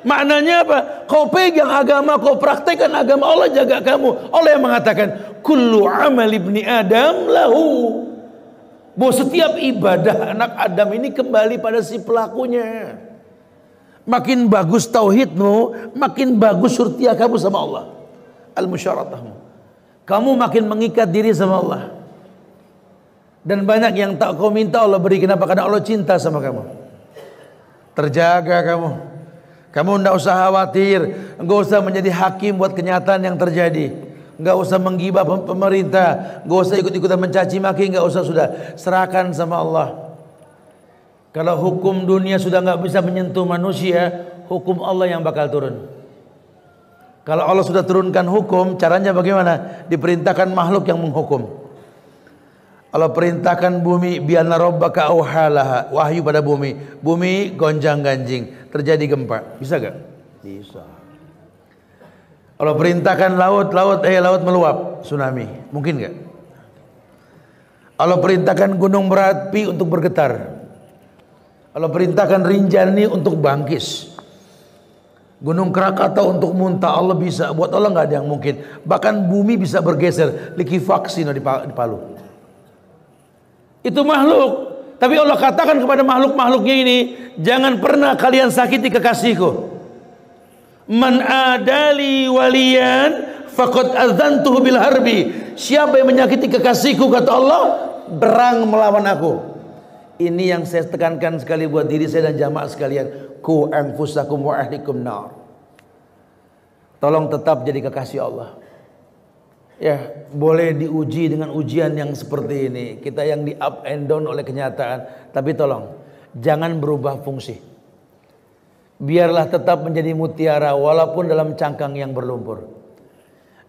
Maknanya apa? Kau pegang agama, kau praktekkan agama, Allah jaga kamu. Allah yang mengatakan, kullu amal ibni Adam lahu. Bahwa setiap ibadah anak Adam ini kembali pada si pelakunya. Makin bagus tauhidmu, makin bagus surtia kamu sama Allah. Al-musyaratahmu. Kamu makin mengikat diri sama Allah. Dan banyak yang tak kau minta Allah beri. Kenapa? Karena Allah cinta sama kamu. Terjaga kamu. Kamu tidak usah khawatir. Enggak usah menjadi hakim buat kenyataan yang terjadi. Enggak usah menggibah pemerintah. Enggak usah ikut-ikutan mencaci maki. Enggak usah, sudah. Serahkan sama Allah. Kalau hukum dunia sudah nggak bisa menyentuh manusia, hukum Allah yang bakal turun. Kalau Allah sudah turunkan hukum, caranya bagaimana? Diperintahkan makhluk yang menghukum. Allah perintahkan bumi, bi'anna rabbaka auhalaha, wahyu pada bumi. Bumi gonjang-ganjing, terjadi gempa. Bisa gak? Bisa. Allah perintahkan laut meluap, tsunami. Mungkin gak? Allah perintahkan gunung berapi untuk bergetar. Allah perintahkan Rinjani untuk bangkis, Gunung Krakatau untuk muntah. Allah bisa. Buat Allah nggak ada yang mungkin. Bahkan bumi bisa bergeser. Likuifaksi di Palu. Itu makhluk. Tapi Allah katakan kepada makhluk-makhluknya ini, jangan pernah kalian sakiti kekasihku. Man adali waliyan faqad adzantuhu bil harbi. Siapa yang menyakiti kekasihku, kata Allah, berang melawan aku. Ini yang saya tekankan sekali buat diri saya dan jamaah sekalian. Ku anfusakum wa ahlikum nar. Tolong tetap jadi kekasih Allah. Ya, boleh diuji dengan ujian yang seperti ini. Kita yang di up and down oleh kenyataan. Tapi tolong, jangan berubah fungsi. Biarlah tetap menjadi mutiara walaupun dalam cangkang yang berlumpur.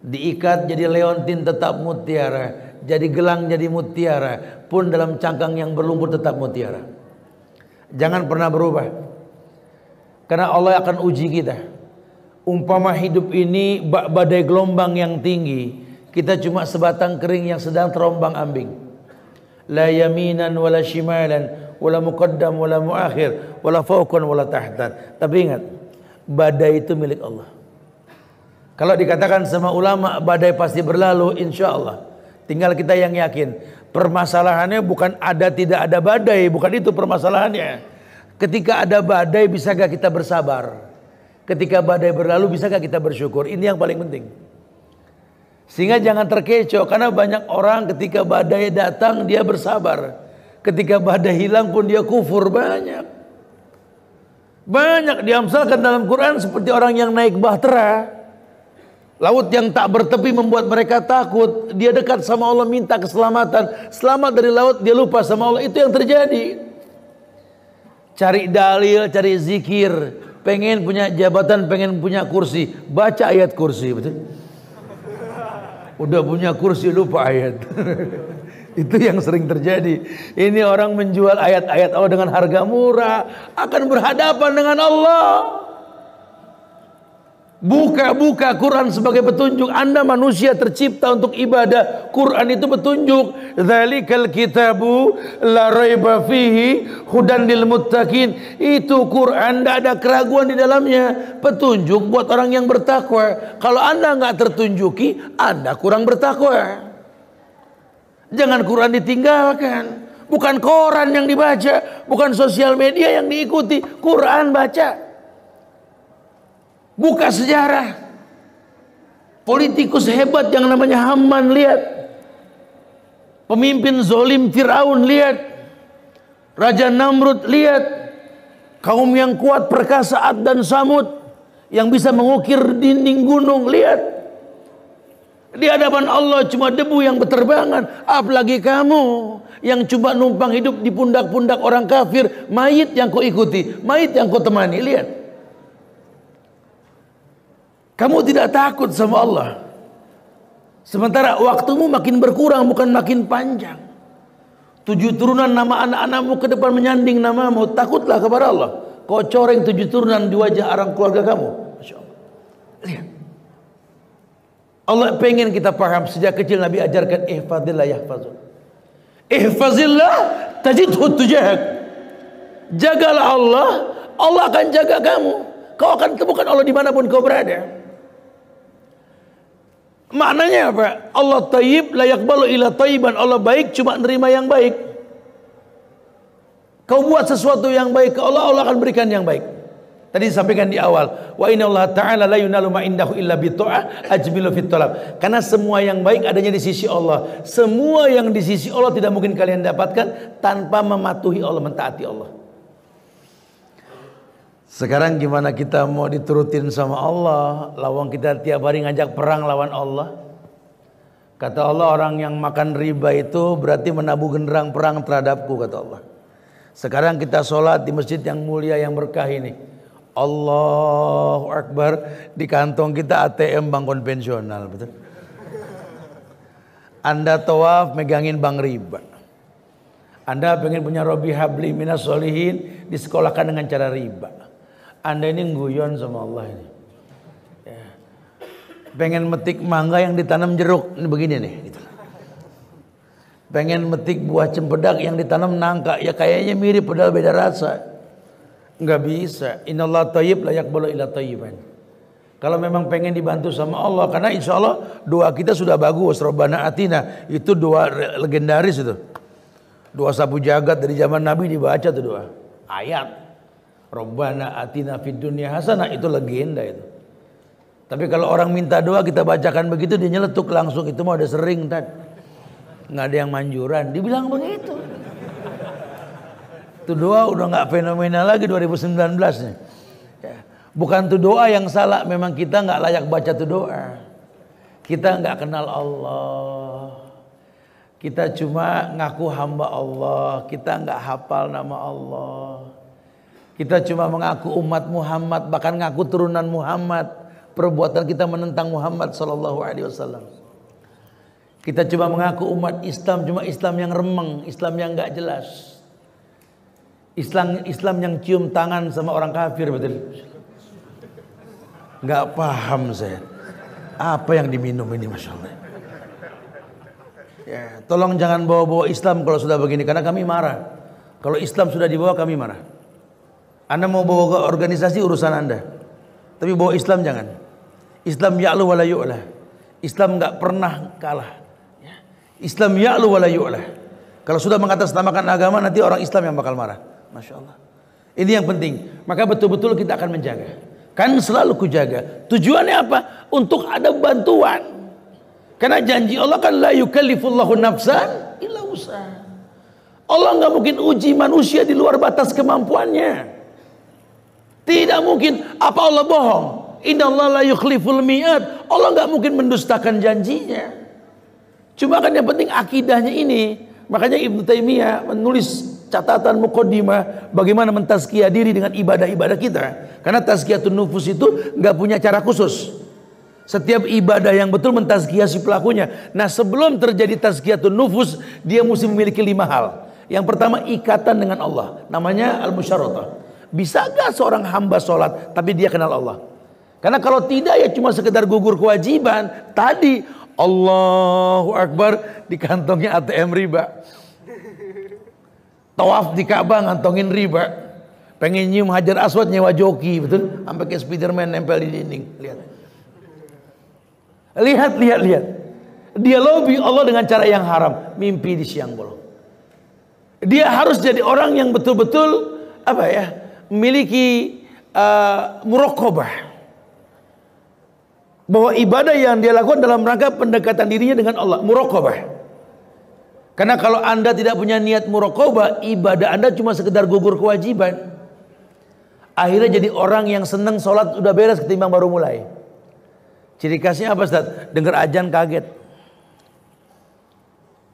Diikat jadi leontin tetap mutiara. Jadi gelang jadi mutiara, pun dalam cangkang yang berlumpur tetap mutiara. Jangan pernah berubah. Karena Allah akan uji kita. Umpama hidup ini badai gelombang yang tinggi, kita cuma sebatang kering yang sedang terombang-ambing. La yaminan wala shimalan, wala muqaddam wala muakhir, wala fawqan wala tahtan. Tapi ingat, badai itu milik Allah. Kalau dikatakan sama ulama badai pasti berlalu, insya Allah. Tinggal kita yang yakin. Permasalahannya bukan ada tidak ada badai, bukan itu permasalahannya. Ketika ada badai, bisakah kita bersabar? Ketika badai berlalu, bisakah kita bersyukur? Ini yang paling penting. Sehingga jangan terkecoh, karena banyak orang ketika badai datang dia bersabar. Ketika badai hilang pun dia kufur. Banyak diamsalkan dalam Quran seperti orang yang naik bahtera. Laut yang tak bertepi membuat mereka takut. Dia dekat sama Allah minta keselamatan. Selamat dari laut, dia lupa sama Allah. Itu yang terjadi. Cari dalil, cari zikir. Pengen punya jabatan, pengen punya kursi. Baca ayat kursi, betul? Udah punya kursi lupa ayat. Itu yang sering terjadi. Ini orang menjual ayat-ayat Allah dengan harga murah, akan berhadapan dengan Allah. Buka Quran sebagai petunjuk. Anda manusia tercipta untuk ibadah. Quran itu petunjuk. Dzalikal kitabu la raiba fihi hudan lil muttaqin. Itu Quran, tidak ada keraguan di dalamnya. Petunjuk buat orang yang bertakwa. Kalau Anda nggak tertunjuki, Anda kurang bertakwa. Jangan Quran ditinggalkan. Bukan koran yang dibaca, bukan sosial media yang diikuti. Quran baca. Buka sejarah. Politikus hebat yang namanya Haman, lihat. Pemimpin zolim Fir'aun, lihat. Raja Namrud, lihat. Kaum yang kuat perkasa Ad dan Samud, yang bisa mengukir dinding gunung, lihat. Di hadapan Allah cuma debu yang berterbangan. Apalagi kamu yang cuma numpang hidup di pundak-pundak orang kafir. Mayit yang kau ikuti, mayit yang kau temani, lihat. Kamu tidak takut sama Allah. Sementara waktumu makin berkurang, bukan makin panjang. 7 turunan nama anak-anakmu ke depan menyanding namamu. Takutlah kepada Allah. Kau coreng 7 turunan di wajah orang keluarga kamu. Masya Allah. Lihat. Allah pengen kita paham. Sejak kecil Nabi ajarkan ihfazillah yahfazun. Ihfazillah tajidhu tujahak. Jagalah Allah, Allah akan jaga kamu. Kau akan temukan Allah dimanapun kau berada. Maknanya apa? Allah tayyib la yaqbalu illa tayyiban. Allah baik, cuma nerima yang baik. Kau buat sesuatu yang baik ke Allah, Allah akan berikan yang baik. Tadi disampaikan di awal, wa innallaha ta'ala la yunalu ma indahu illa bitta'ah ajmilu fit talab. Karena semua yang baik adanya di sisi Allah. Semua yang di sisi Allah tidak mungkin kalian dapatkan tanpa mematuhi Allah, mentaati Allah. Sekarang gimana kita mau diturutin sama Allah? Lawang kita tiap hari ngajak perang lawan Allah. Kata Allah, orang yang makan riba itu berarti menabuh genderang perang terhadapku, kata Allah. Sekarang kita sholat di masjid yang mulia yang berkah ini. Allahu Akbar, di kantong kita ATM bank konvensional, betul? Anda tawaf megangin bank riba. Anda pengen punya Robi Habli Minas Solihin, disekolahkan dengan cara riba. Anda ini guyon sama Allah ini. Ya. Pengen metik mangga yang ditanam jeruk, ini begini nih. Gitu. Pengen metik buah cempedak yang ditanam nangka, ya kayaknya mirip padahal beda rasa. Enggak bisa. Innallaha thayyib la yaqbalu illa thayyiban. Kalau memang pengen dibantu sama Allah, karena insya Allah doa kita sudah bagus. Rabbana atina, itu doa legendaris itu. Doa sapu jagat dari zaman Nabi dibaca tuh doa. Ayat. Rabbana atina fid dunya hasanah, itu legenda itu. Tapi kalau orang minta doa kita bacakan begitu, dia nyeletuk langsung, itu mah udah sering tadi. Nggak ada yang manjuran, dibilang begitu. Itu doa udah nggak fenomenal lagi 2019 nih. Ya. Bukan tuh doa yang salah, memang kita nggak layak baca tuh doa. Kita nggak kenal Allah. Kita cuma ngaku hamba Allah. Kita nggak hafal nama Allah. Kita cuma mengaku umat Muhammad, bahkan ngaku turunan Muhammad. Perbuatan kita menentang Muhammad sallallahu alaihi wasallam. Kita cuma mengaku umat Islam, cuma Islam yang remeng, Islam yang nggak jelas. Islam yang cium tangan sama orang kafir, betul? Nggak paham saya. Apa yang diminum ini, masya Allah. Ya, tolong jangan bawa-bawa Islam kalau sudah begini, karena kami marah. Kalau Islam sudah dibawa kami marah. Anda mau bawa ke organisasi urusan Anda, tapi bawa Islam jangan. Islam ya'lu wa la yu'la. Islam nggak pernah kalah. Islam ya'lu wa la yu'la. Kalau sudah mengatasnamakan agama, nanti orang Islam yang bakal marah. Masya Allah. Ini yang penting. Maka betul-betul kita akan menjaga. Kan selalu kujaga. Tujuannya apa? Untuk ada bantuan. Karena janji Allah kan la yukallifullahu nafsan illa wus'aha. Allah nggak mungkin uji manusia di luar batas kemampuannya. Tidak mungkin. Apa Allah bohong? Innallaha la yukhliful mi'ad. Allah nggak mungkin mendustakan janjinya. Cuma kan yang penting akidahnya ini. Makanya Ibnu Taimiyah menulis catatan muqaddimah bagaimana mentazkiyah diri dengan ibadah-ibadah kita. Karena tazkiyatun nufus itu nggak punya cara khusus. Setiap ibadah yang betul mentazkiyah si pelakunya. Nah, sebelum terjadi tazkiyatun nufus, dia mesti memiliki 5 hal. Yang pertama, ikatan dengan Allah. Namanya al-musyaratah. Bisa gak seorang hamba sholat tapi dia kenal Allah? Karena kalau tidak ya cuma sekedar gugur kewajiban. Tadi Allahu Akbar di kantongnya ATM riba. Tawaf di Ka'bah ngantongin riba. Pengen nyium Hajar Aswad nyewa joki, betul? Sampai kayak Spiderman nempel di dinding. Lihat. Dia lobby Allah dengan cara yang haram, mimpi di siang bolong. Dia harus jadi orang yang betul-betul memiliki muraqabah. Bahwa ibadah yang dia lakukan dalam rangka pendekatan dirinya dengan Allah, muraqabah. Karena kalau Anda tidak punya niat muraqabah, ibadah Anda cuma sekedar gugur kewajiban. Akhirnya jadi orang yang senang sholat udah beres ketimbang baru mulai. Ciri khasnya apa, Ustaz? Dengar azan kaget.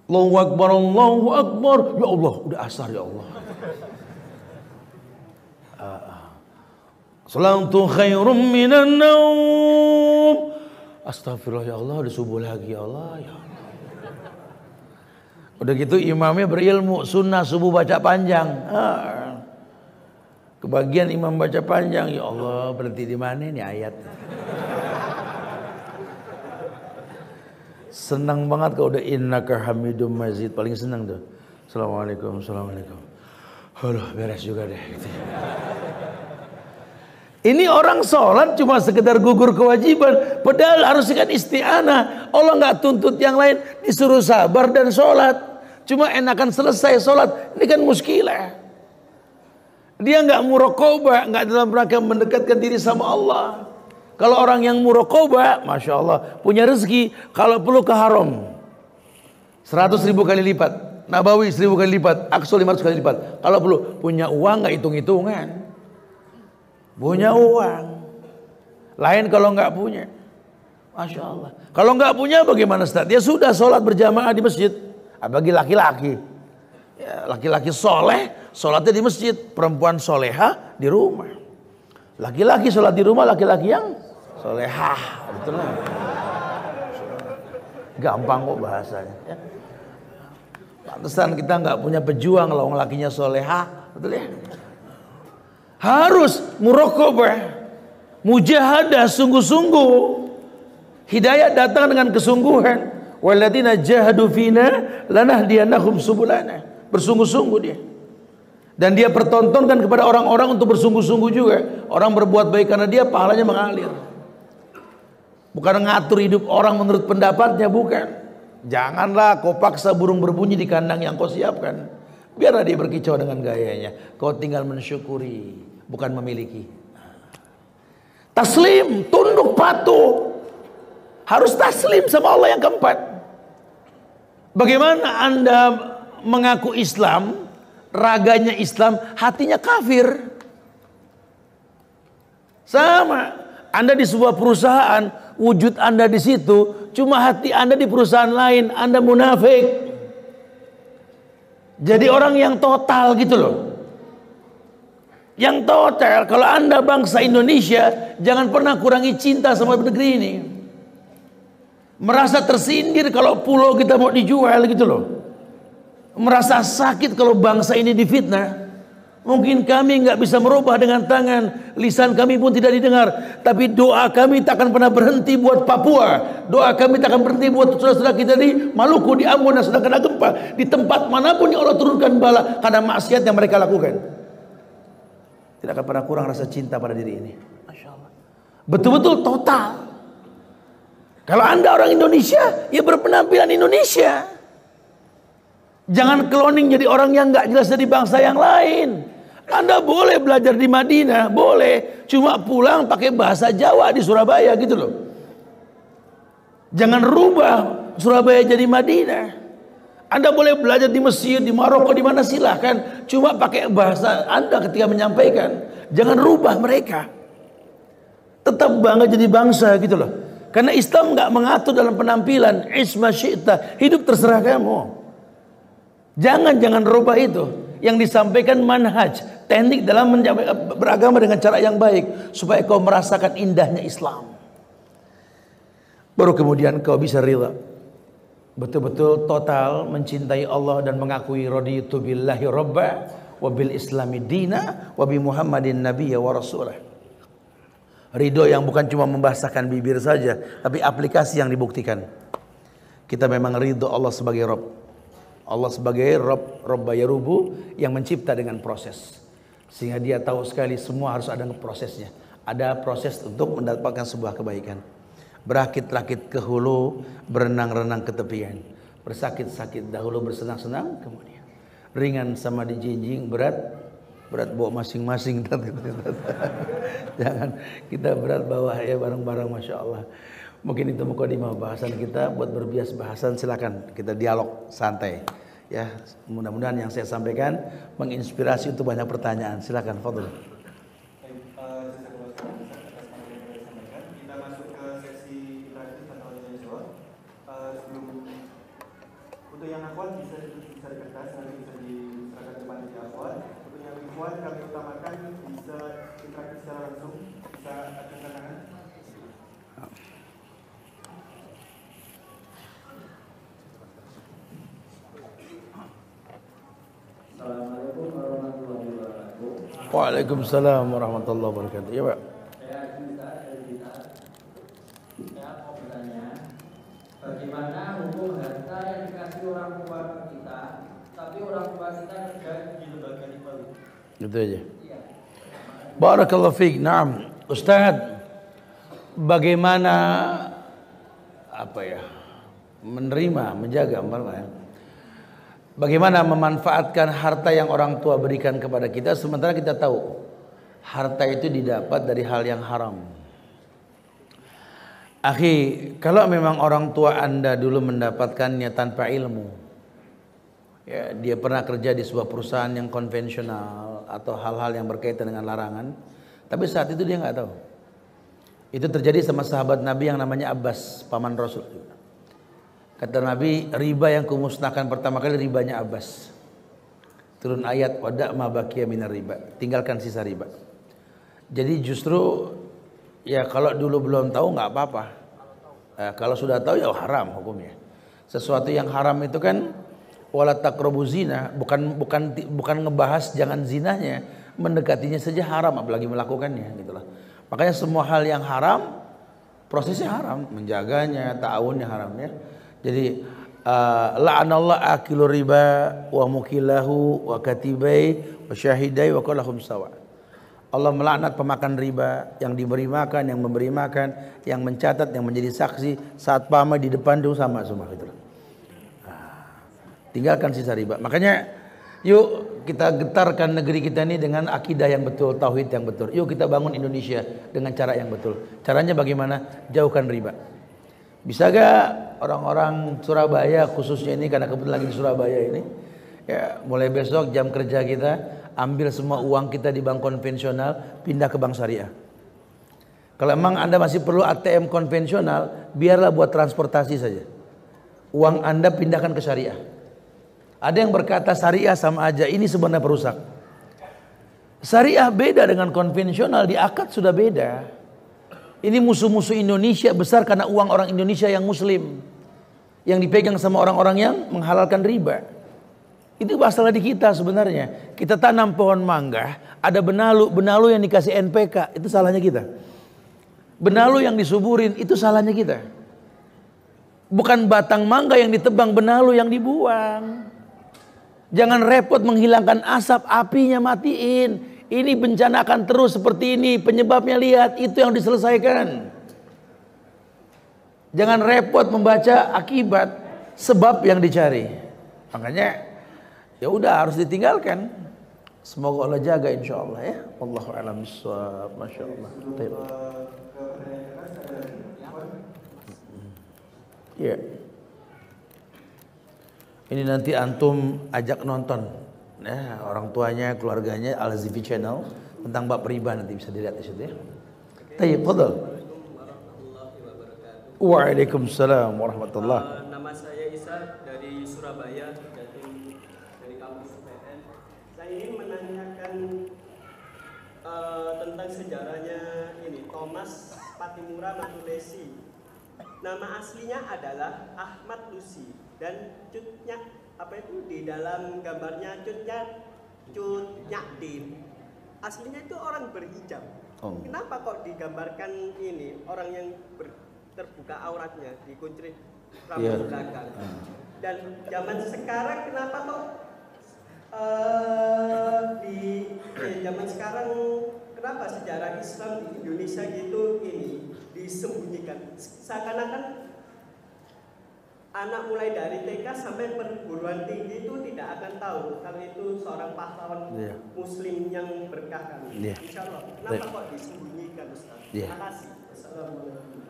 Allahu Akbar, Allahu Akbar. Ya Allah, udah asar ya Allah. Salatu khairum minan naum. Astagfirullah ya Allah, udah subuh lagi ya Allah, ya Allah. Udah gitu imamnya berilmu, sunnah subuh baca panjang. Kebagian imam baca panjang, ya Allah, berhenti di mana nih ayat? Senang banget kalau udah innaka hamidum mazid, paling senang tuh. Assalamualaikum. Aduh, beres juga deh. Gitu. Ini orang sholat cuma sekedar gugur kewajiban, padahal harus kan isti'anah. Allah nggak tuntut yang lain, disuruh sabar dan sholat. Cuma enakan selesai sholat, ini kan muskilah. Dia nggak muraqabah, nggak dalam rangka mendekatkan diri sama Allah. Kalau orang yang muraqabah, Masya Allah, punya rezeki, kalau perlu ke haram 100.000 kali lipat, Nabawi 1.000 kali lipat, Aqsa 500 kali lipat. Kalau perlu, punya uang nggak hitung-hitungan. Punya uang. Lain kalau nggak punya. Masya Allah. Kalau nggak punya bagaimana Ustaz? Dia sudah sholat berjamaah di masjid. Bagi laki-laki. Ya, laki-laki soleh, sholatnya di masjid. Perempuan soleha di rumah. Laki-laki sholat di rumah, laki-laki yang solehah. Betul lah. Gampang kok bahasanya. Ya. Pantesan kita nggak punya pejuang kalau lakinya solehah. Betul ya? Harus muraqabah, mujahadah, sungguh-sungguh. Hidayah datang dengan kesungguhan. Walladzina jahadu fina lanahdiyannahum subulana. Bersungguh-sungguh dia. Dan dia pertontonkan kepada orang-orang untuk bersungguh-sungguh juga. Orang berbuat baik karena dia, pahalanya mengalir. Bukan ngatur hidup orang menurut pendapatnya, bukan. Janganlah kau paksa burung berbunyi di kandang yang kau siapkan. Biarlah dia berkicau dengan gayanya. Kau tinggal mensyukuri, bukan memiliki. Taslim, tunduk patuh. Harus taslim sama Allah yang keempat. Bagaimana Anda mengaku Islam, raganya Islam, hatinya kafir? Sama. Anda di sebuah perusahaan, wujud Anda di situ, cuma hati Anda di perusahaan lain, Anda munafik. Jadi orang yang total gitu loh. Yang total. Kalau Anda bangsa Indonesia, jangan pernah kurangi cinta sama negeri ini. Merasa tersindir kalau pulau kita mau dijual gitu loh. Merasa sakit kalau bangsa ini difitnah. Mungkin kami nggak bisa merubah dengan tangan, lisan kami pun tidak didengar. Tapi doa kami tak akan pernah berhenti buat Papua. Doa kami tak akan berhenti buat saudara-saudara kita di Maluku, di Ambon yang sedang kena gempa. Di tempat manapun yang Allah turunkan bala karena maksiat yang mereka lakukan. Tidak akan pernah kurang rasa cinta pada diri ini. Masya Allah. Betul-betul total. Kalau Anda orang Indonesia, ya berpenampilan Indonesia. Jangan cloning jadi orang yang nggak jelas dari bangsa yang lain. Anda boleh belajar di Madinah, boleh. Cuma pulang pakai bahasa Jawa di Surabaya gitu loh. Jangan rubah Surabaya jadi Madinah. Anda boleh belajar di Mesir, di Maroko, di mana silahkan. Cuma pakai bahasa Anda ketika menyampaikan. Jangan rubah mereka. Tetap bangga jadi bangsa gitu loh. Karena Islam nggak mengatur dalam penampilan. Isma syi'ta, hidup terserah kamu. Jangan rubah itu. Yang disampaikan manhaj, teknik dalam beragama dengan cara yang baik, supaya kau merasakan indahnya Islam. Baru kemudian kau bisa rida, betul-betul total mencintai Allah dan mengakui raditu billahi robba wa bil islami dina wa bi Muhammadin nabiyya wa rasulah. Ridho yang bukan cuma membasahkan bibir saja, tapi aplikasi yang dibuktikan. Kita memang ridho Allah sebagai Rabb. Allah sebagai Rabba Yarubu yang mencipta dengan proses. Sehingga dia tahu sekali semua harus ada prosesnya. Ada proses untuk mendapatkan sebuah kebaikan. Berakit-rakit ke hulu, berenang-renang ke tepian. Bersakit-sakit dahulu, bersenang-senang kemudian. Ringan sama dijinjing, berat bawa masing-masing. Jangan kita berat bawa ya bareng-bareng, Masya Allah. Mungkin itu mukadimah bahasan kita. Buat berbias bahasan silakan kita dialog santai ya. Mudah-mudahan yang saya sampaikan menginspirasi untuk banyak pertanyaan. Silakan, fadhil. Kita masuk ke sesi interaktif atau tanya jawab. Sebelum untuk yang akhwat bisa di kertas, nanti bisa diserahkan ke panitia akhwat. Untuk yang ikhwan kami utamakan bisa interaktif secara langsung, bisa acungkan tangan. Assalamualaikum warahmatullahi wabarakatuh. Waalaikumsalam warahmatullahi wabarakatuh. Ya Pak. Saya mau bertanya, bagaimana hukum harta yang dikasih orang tua kita, tapi orang tua kita kerja di lembaga ribawi? Gitu aja. Iya. Barakallahu fiik. Naam. Ustaz, bagaimana menerima, menjaga Bagaimana memanfaatkan harta yang orang tua berikan kepada kita, sementara kita tahu harta itu didapat dari hal yang haram. Akhi, kalau memang orang tua Anda dulu mendapatkannya tanpa ilmu, ya, dia pernah kerja di sebuah perusahaan yang konvensional atau hal-hal yang berkaitan dengan larangan, tapi saat itu dia nggak tahu. Itu terjadi sama sahabat Nabi yang namanya Abbas, paman Rasul. Kata Nabi, riba yang kumusnahkan pertama kali ribanya Abbas. Turun ayat wada' ma baqiya minar riba, tinggalkan sisa riba. Jadi justru ya kalau dulu belum tahu nggak apa-apa. Kalau sudah tahu ya haram hukumnya. Sesuatu yang haram itu kan wala taqrabu zina, bukan ngebahas jangan zinanya, mendekatinya saja haram apalagi melakukannya gitu loh. Makanya semua hal yang haram prosesnya haram, menjaganya, ta'awunnya haram ya. Jadi la'anallah akilu riba wa mukilahu wa katibai wa syahidai wa kullahum sawa. Allah melaknat pemakan riba, yang diberi makan, yang memberi makan, yang mencatat, yang menjadi saksi saat pamah di depan itu sama semua gitu. Tinggalkan sisa riba. Makanya yuk kita getarkan negeri kita ini dengan akidah yang betul, tauhid yang betul. Yuk kita bangun Indonesia dengan cara yang betul. Caranya bagaimana? Jauhkan riba. Bisa gak orang-orang Surabaya khususnya ini, karena kebetulan lagi di Surabaya ini, ya mulai besok jam kerja kita ambil semua uang kita di bank konvensional, pindah ke bank syariah. Kalau emang Anda masih perlu ATM konvensional, biarlah buat transportasi saja. Uang Anda pindahkan ke syariah. Ada yang berkata syariah sama aja, ini sebenarnya perusak. Syariah beda dengan konvensional, di akad sudah beda. Ini musuh-musuh Indonesia besar karena uang orang Indonesia yang muslim, yang dipegang sama orang-orang yang menghalalkan riba. Itu masalah di kita sebenarnya. Kita tanam pohon mangga, ada benalu yang dikasih NPK, itu salahnya kita. Benalu yang disuburin, itu salahnya kita. Bukan batang mangga yang ditebang, benalu yang dibuang. Jangan repot menghilangkan asap, apinya matiin. Ini bencana akan terus seperti ini, penyebabnya lihat, itu yang diselesaikan. Jangan repot membaca akibat, sebab yang dicari. Makanya ya udah harus ditinggalkan. Semoga Allah jaga insyaallah ya. Wallahu a'lam bishawab. Masyaallah. Ya. Ini nanti antum ajak nonton. Nah, orang tuanya, keluarganya Al-Zifi Channel tentang bab riba nanti bisa dilihat di situ ya. Tayyib, fadhal. Waalaikumsalam warahmatullah. Nama saya Isa dari Surabaya, dari kampus UPN. Saya ingin menanyakan tentang sejarahnya ini Thomas Patimura Matulesi. Nama aslinya adalah Ahmad Lusi dan cutnya apa itu di dalam gambarnya cutnya Din. Aslinya itu orang berhijab. Kenapa kok digambarkan ini orang yang terbuka auratnya, dikuncir rambut belakang? Dan zaman sekarang kenapa kok zaman sekarang kenapa sejarah Islam di Indonesia gitu ini disembunyikan? Seakan-akan anak mulai dari TK sampai perguruan tinggi itu tidak akan tahu kalau itu seorang pahlawan Muslim yang berkah kami. Insya Allah. Kenapa kok disembunyikan Ustaz? Terima kasih. Assalamualaikum.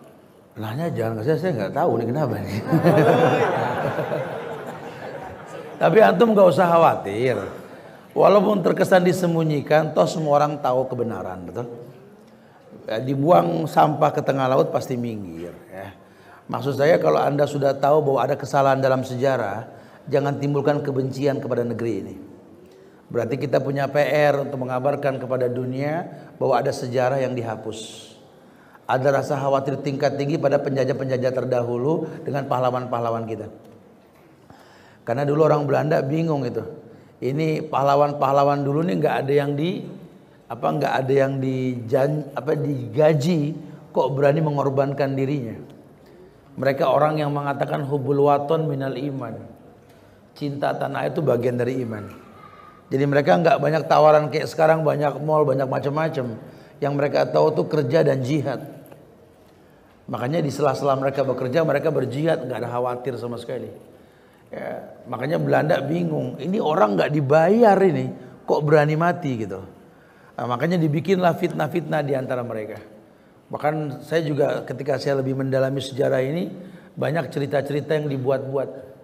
Nanya jangan ke saya nggak tahu nih kenapa nih. Tapi antum nggak usah khawatir. Walaupun terkesan disembunyikan, toh semua orang tahu kebenaran, betul? Ya, dibuang sampah ke tengah laut pasti minggir. Ya. Maksud saya kalau Anda sudah tahu bahwa ada kesalahan dalam sejarah, jangan timbulkan kebencian kepada negeri ini. Berarti kita punya PR untuk mengabarkan kepada dunia bahwa ada sejarah yang dihapus. Ada rasa khawatir tingkat tinggi pada penjajah-penjajah terdahulu dengan pahlawan-pahlawan kita. Karena dulu orang Belanda bingung itu. Ini pahlawan-pahlawan dulu nih nggak ada yang digaji, kok berani mengorbankan dirinya. Mereka orang yang mengatakan hubbul waton minal iman. Cinta tanah itu bagian dari iman. Jadi mereka nggak banyak tawaran kayak sekarang, banyak mall, banyak macam-macam. Yang mereka tahu tuh kerja dan jihad. Makanya di sela-sela mereka bekerja, mereka berjihad, nggak ada khawatir sama sekali. Ya, makanya Belanda bingung, ini orang nggak dibayar ini, kok berani mati gitu. Nah, makanya dibikinlah fitnah-fitnah di antara mereka. Bahkan saya juga ketika saya lebih mendalami sejarah ini, banyak cerita-cerita yang dibuat-buat.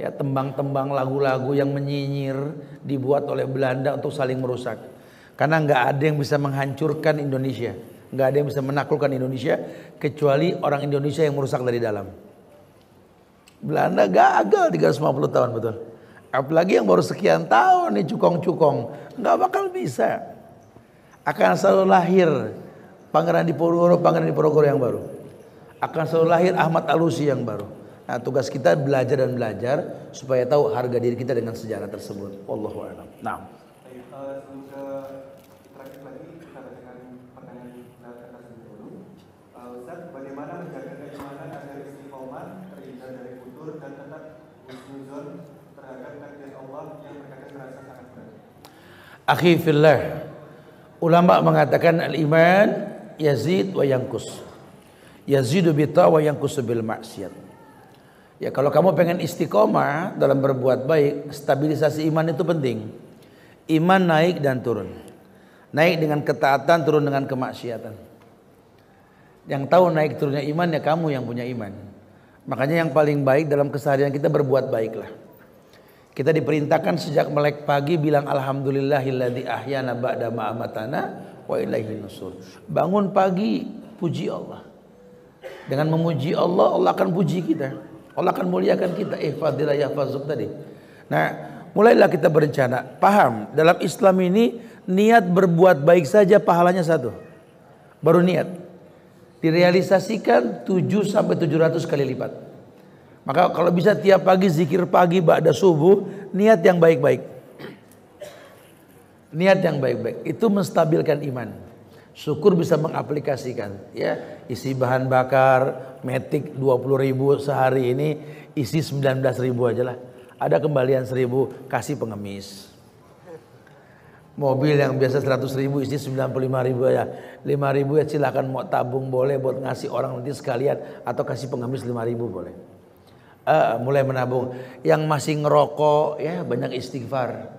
Ya, tembang-tembang lagu-lagu yang menyinyir dibuat oleh Belanda untuk saling merusak. Karena nggak ada yang bisa menghancurkan Indonesia, nggak ada yang bisa menaklukkan Indonesia kecuali orang Indonesia yang merusak dari dalam. Belanda gagal 350 tahun betul. Apalagi yang baru sekian tahun nih cukong-cukong, nggak bakal bisa. Akan selalu lahir Pangeran Diponegoro yang baru. Akan selalu lahir Ahmad Alusi yang baru. Nah, tugas kita belajar dan belajar supaya tahu harga diri kita dengan sejarah tersebut. Wallahu a'lam. Nah. Sebelum ke terakhir lagi kita bacakan pertanyaan kertas dulu. Ustaz, bagaimana menjaga keimanan agar istiqomah terhindar dari futur dan tetap husnuzon terhadap takdir Allah yang terkadang terasa sangat berat? Akhi fillah, ulama mengatakan al-iman yazid wa yankus. Yazidu bi ta' wa yankusu bil maksiat. Ya, kalau kamu pengen istiqomah dalam berbuat baik, stabilisasi iman itu penting. Iman naik dan turun. Naik dengan ketaatan, turun dengan kemaksiatan. Yang tahu naik turunnya iman ya kamu yang punya iman. Makanya yang paling baik dalam keseharian kita berbuat baiklah. Kita diperintahkan sejak melek pagi bilang alhamdulillahilladzi ahyana ba'da ma amatana wa ilaihin nusur. Bangun pagi puji Allah. Dengan memuji Allah, Allah akan puji kita. Allah akan muliakan kita. Fadilah yahfazuk tadi. Nah, mulailah kita berencana. Paham, dalam Islam ini niat berbuat baik saja pahalanya 1. Baru niat. Direalisasikan 7 sampai 700 kali lipat. Maka kalau bisa tiap pagi zikir pagi ba'da subuh, niat yang baik-baik. Niat yang baik-baik itu menstabilkan iman. Syukur bisa mengaplikasikan, ya, isi bahan bakar metik 20.000 sehari ini isi 19.000 aja lah. Ada kembalian 1.000 kasih pengemis. Mobil yang biasa 100.000 isi 95.000 ya. 5.000 ya silakan mau tabung boleh buat ngasih orang nanti sekalian atau kasih pengemis 5.000 boleh. Mulai menabung. Yang masih ngerokok ya banyak istighfar.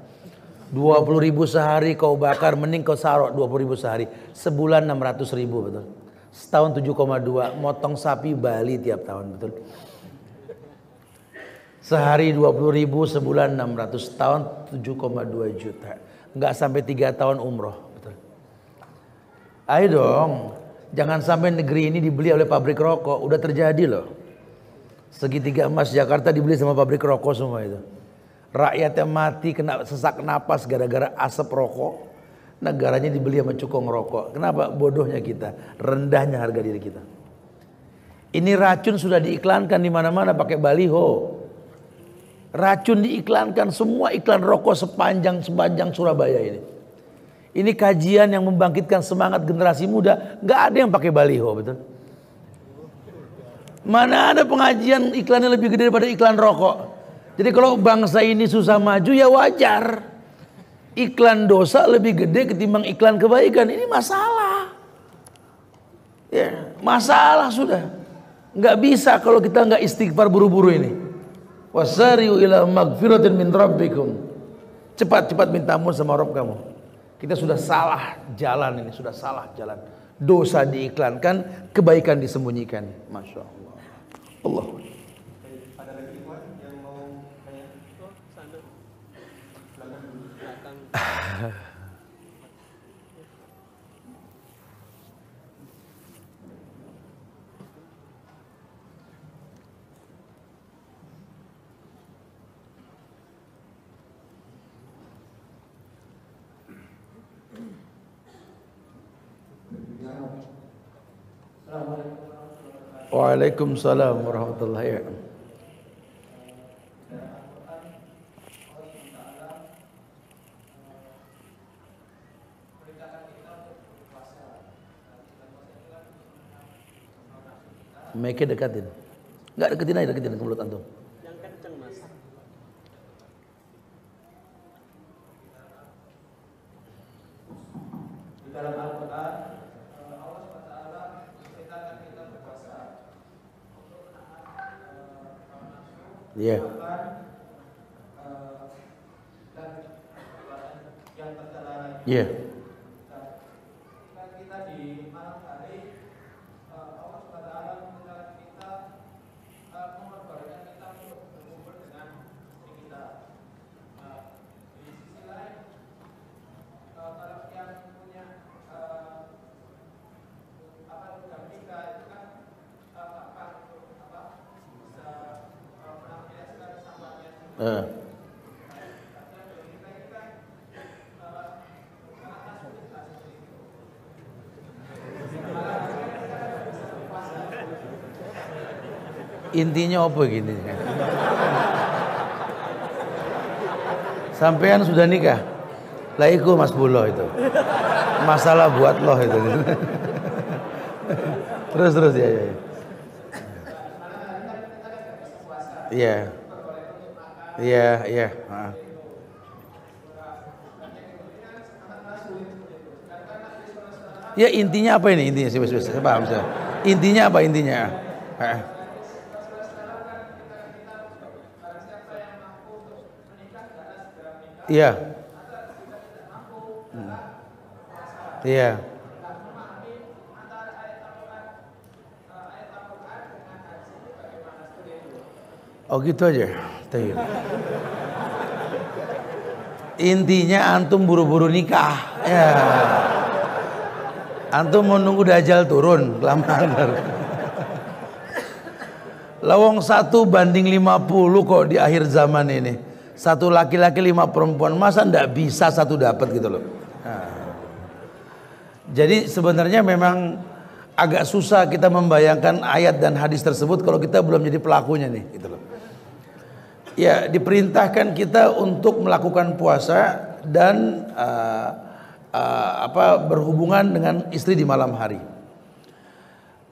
20.000 sehari kau bakar, mending kau sarok 20.000 sehari. Sebulan 600.000 betul. Setahun 7,2, motong sapi Bali tiap tahun betul. Sehari 20.000, sebulan 600, tahun 7,2 juta. Enggak sampai 3 tahun umroh betul. Ayo dong, jangan sampai negeri ini dibeli oleh pabrik rokok. Udah terjadi loh. Segitiga emas Jakarta dibeli sama pabrik rokok semua itu. Rakyatnya mati kena sesak napas gara-gara asap rokok. Negaranya dibeli sama cukong rokok. Kenapa? Bodohnya kita, rendahnya harga diri kita. Ini racun sudah diiklankan di mana-mana pakai baliho. Racun diiklankan, semua iklan rokok sepanjang Surabaya ini. Ini kajian yang membangkitkan semangat generasi muda. Nggak ada yang pakai baliho, betul? Mana ada pengajian iklannya lebih gede daripada iklan rokok? Jadi kalau bangsa ini susah maju ya wajar. Iklan dosa lebih gede ketimbang iklan kebaikan. Ini masalah. Ya, masalah sudah. Nggak bisa kalau kita nggak istighfar buru-buru ini. Wasari'u ila magfiratin min rabbikum. Cepat-cepat minta ampun sama Rabb kamu. Kita sudah salah jalan ini, sudah salah jalan. Dosa diiklankan, kebaikan disembunyikan. Masya Allah. Allah. Ada lagi Ikhwan yang mau tanya? Sana. Belakang. Waalaikumsalam warahmatullahi wabarakatuh. Make dekatin. Enggak deketin aja, deketin ke mulut antum. Yang kenceng mas. Di dalam Al-Quran Allah SWT menceritakan kita berpuasa untuk menahan hawa nafsu Iya. Dan yang tercela Iya. kita di malam hari Allah SWT meminta kita mengorbankan kita untuk berkumpul dengan istri kita. Di sisi lain, kalau yang punya udah nikah itu kan gampang untuk bisa melampiaskan sahabatnya. Intinya apa gini? Sampean sudah nikah? Lah iku Mas Bulo itu. Masalah buat lo itu. Terus ya. Iya. Iya. Ya intinya apa ini? Intinya saya paham saya. Intinya apa intinya? Iya. Iya. Oh gitu aja. Intinya antum buru-buru nikah. Ya. Antum menunggu dajjal turun kelamaan. Lawang 1 banding 50 kok di akhir zaman ini. 1 laki-laki 5 perempuan, masa ndak bisa 1 dapat gitu loh. Nah. Jadi sebenarnya memang agak susah kita membayangkan ayat dan hadis tersebut kalau kita belum jadi pelakunya nih gitu loh. Ya, diperintahkan kita untuk melakukan puasa dan berhubungan dengan istri di malam hari.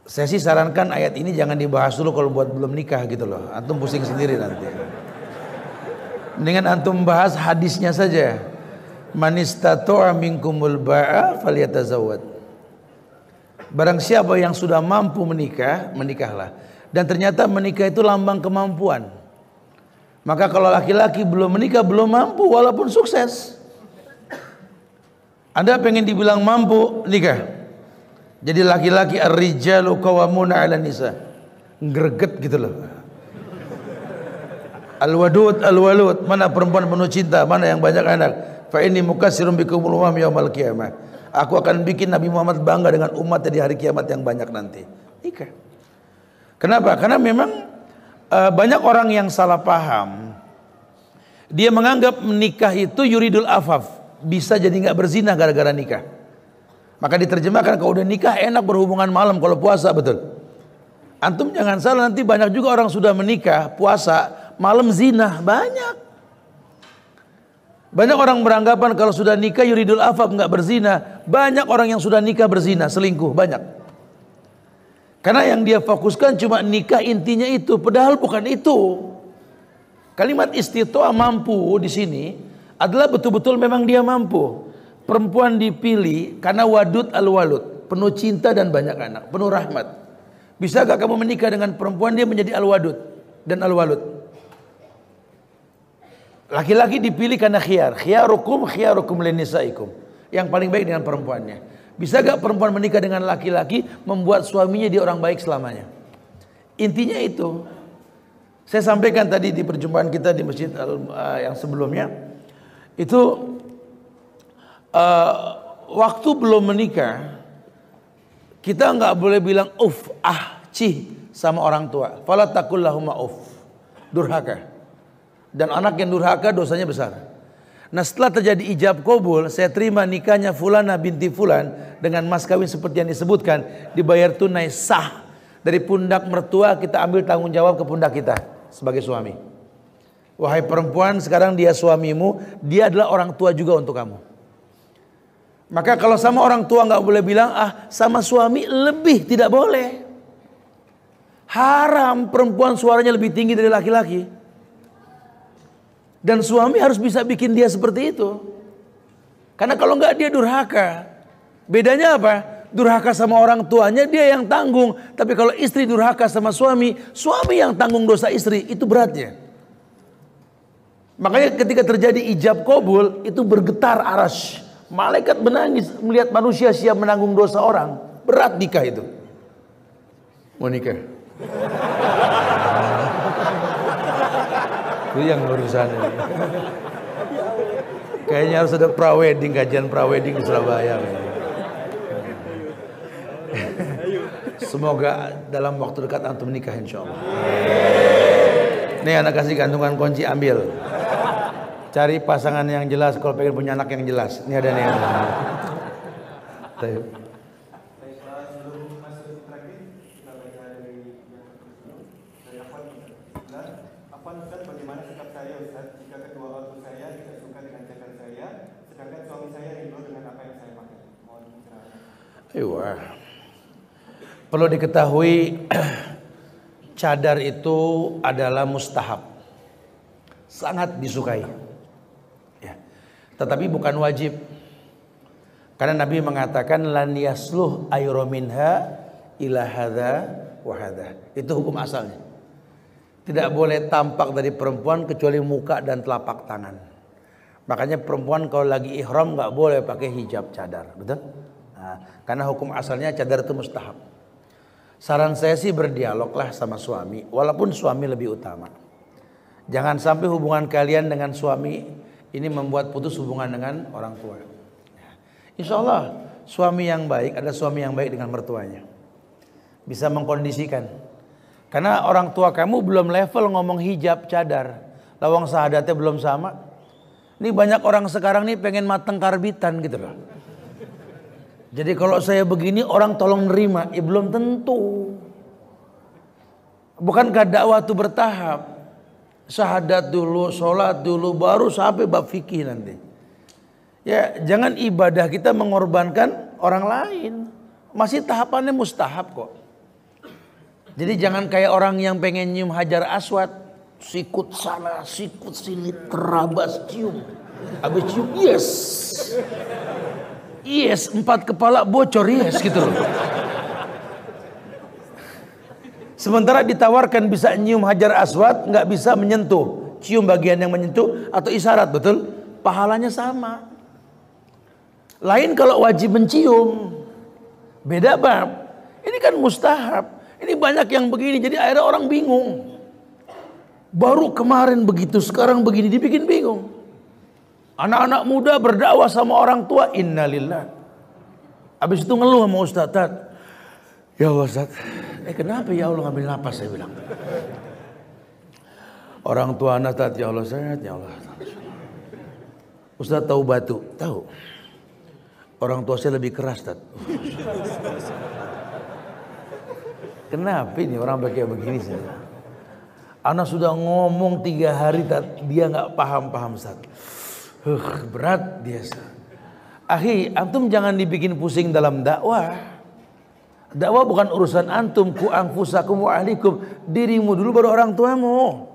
Saya sih sarankan ayat ini jangan dibahas dulu kalau buat belum nikah gitu loh. Antum pusing sendiri nanti. Mendingan antum bahas hadisnya saja. Man istata'a minkumul ba'a falyatazawwad. Barang siapa yang sudah mampu menikah, menikahlah. Dan ternyata menikah itu lambang kemampuan. Maka kalau laki-laki belum menikah, belum mampu walaupun sukses. Anda pengen dibilang mampu, nikah. Jadi laki-laki ar-rijalu qawwamuna 'alan nisa. Greget gitu loh. Al-walud, mana perempuan penuh cinta, mana yang banyak anak. Fa inni mukatsirun bikumul umam yaumil qiyamah. Aku akan bikin Nabi Muhammad bangga dengan umatnya di hari kiamat yang banyak nanti. Nikah. Kenapa? Karena memang banyak orang yang salah paham. Dia menganggap menikah itu yuridul afaf, bisa jadi nggak berzina gara-gara nikah. Maka diterjemahkan kalau udah nikah enak berhubungan malam kalau puasa, betul. Antum jangan salah, nanti banyak juga orang sudah menikah puasa malam zina, banyak. Banyak orang beranggapan kalau sudah nikah yuridul afaf, nggak berzina. Banyak orang yang sudah nikah berzina, selingkuh, banyak. Karena yang dia fokuskan cuma nikah intinya itu, padahal bukan itu. Kalimat istitoah mampu di sini adalah betul-betul memang dia mampu. Perempuan dipilih karena wadud al-walud, penuh cinta dan banyak anak, penuh rahmat. Bisa gak kamu menikah dengan perempuan dia menjadi al-wadud dan al-walud? Laki-laki dipilih karena khiyarukum linisaikum, yang paling baik dengan perempuannya. Bisa gak perempuan menikah dengan laki-laki membuat suaminya dia orang baik selamanya? Intinya itu. Saya sampaikan tadi di perjumpaan kita di masjid yang sebelumnya, itu waktu belum menikah kita nggak boleh bilang cih sama orang tua. Fala taqul lahum durhaka. Dan anak yang durhaka dosanya besar. Nah, setelah terjadi ijab kabul, saya terima nikahnya Fulana binti Fulan dengan mas kawin seperti yang disebutkan, dibayar tunai sah. Dari pundak mertua kita ambil tanggung jawab ke pundak kita sebagai suami. Wahai perempuan, sekarang dia suamimu, dia adalah orang tua juga untuk kamu. Maka kalau sama orang tua nggak boleh bilang sama suami lebih, tidak boleh. Haram perempuan suaranya lebih tinggi dari laki-laki. Dan suami harus bisa bikin dia seperti itu. Karena kalau nggak dia durhaka. Bedanya apa? Durhaka sama orang tuanya dia yang tanggung. Tapi kalau istri durhaka sama suami, suami yang tanggung dosa istri, itu beratnya. Makanya ketika terjadi ijab kabul itu bergetar arasy. Malaikat menangis melihat manusia siap menanggung dosa orang. Berat nikah itu. Mau nikah? Itu yang urusan ini. Kayaknya harus ada prawedding, kajian prawedding di Surabaya. Semoga dalam waktu dekat antum nikah insyaallah. Nih anak kasih gantungan kunci, ambil. Cari pasangan yang jelas kalau pengen punya anak yang jelas. Ini ada nih. Baiklah, sebelum masuk terakhir, kita baca dari Afwan Ustaz, bagaimana sikap saya Ustaz jika kedua orang saya tidak suka dengan cadar saya, sedangkan suami saya rindu dengan apa yang saya pakai? Mohon pencerahan. Perlu diketahui cadar itu adalah mustahab, sangat disukai, ya. Tetapi bukan wajib, karena Nabi mengatakan lan yasluh ayra minha ila hadza wa hadza. Itu hukum asalnya. Tidak boleh tampak dari perempuan kecuali muka dan telapak tangan. Makanya perempuan kalau lagi ihram nggak boleh pakai hijab cadar, betul? Nah, karena hukum asalnya cadar itu mustahab. Saran saya sih berdialoglah sama suami, walaupun suami lebih utama. Jangan sampai hubungan kalian dengan suami ini membuat putus hubungan dengan orang tua. Insya Allah suami yang baik ada suami yang baik dengan mertuanya, bisa mengkondisikan. Karena orang tua kamu belum level ngomong hijab cadar, lawang sahadatnya belum sama. Ini banyak orang sekarang nih pengen mateng karbitan gitu loh. Jadi kalau saya begini orang tolong nerima, ya belum tentu. Bukankah dakwah itu bertahap? Syahadat dulu, sholat dulu, baru sampai bab fikih nanti. Ya jangan ibadah kita mengorbankan orang lain. Masih tahapannya mustahab kok. Jadi jangan kayak orang yang pengen nyium hajar aswad, sikut sana, sikut sini, terabas, cium. Habis cium, yes. Yes, 4 kepala bocor, yes gitu loh. Sementara ditawarkan bisa nyium hajar aswad, nggak bisa menyentuh. Cium bagian yang menyentuh atau isyarat, betul? Pahalanya sama. Lain kalau wajib mencium. Beda bab. Ini kan mustahab. Ini banyak yang begini, jadi akhirnya orang bingung. Baru kemarin begitu, sekarang begini, dibikin bingung. Anak-anak muda berdakwah sama orang tua, innalillah. Habis itu ngeluh sama Ustaz, ya Allah Ustaz, kenapa ya Allah ngambil napas, saya bilang. Orang tua anak Ustaz, ya Allah Ustaz, ya Allah. Ustaz tahu batu? Tahu. Orang tua saya lebih keras, Ustaz. Kenapa ini orang kayak begini sih? Anak sudah ngomong 3 hari, dia nggak paham-paham, Ustaz. Berat dia. Akhi, antum jangan dibikin pusing dalam dakwah. Dakwah bukan urusan antum, ku anfusakum wa ahlikum. Dirimu dulu baru orang tuamu.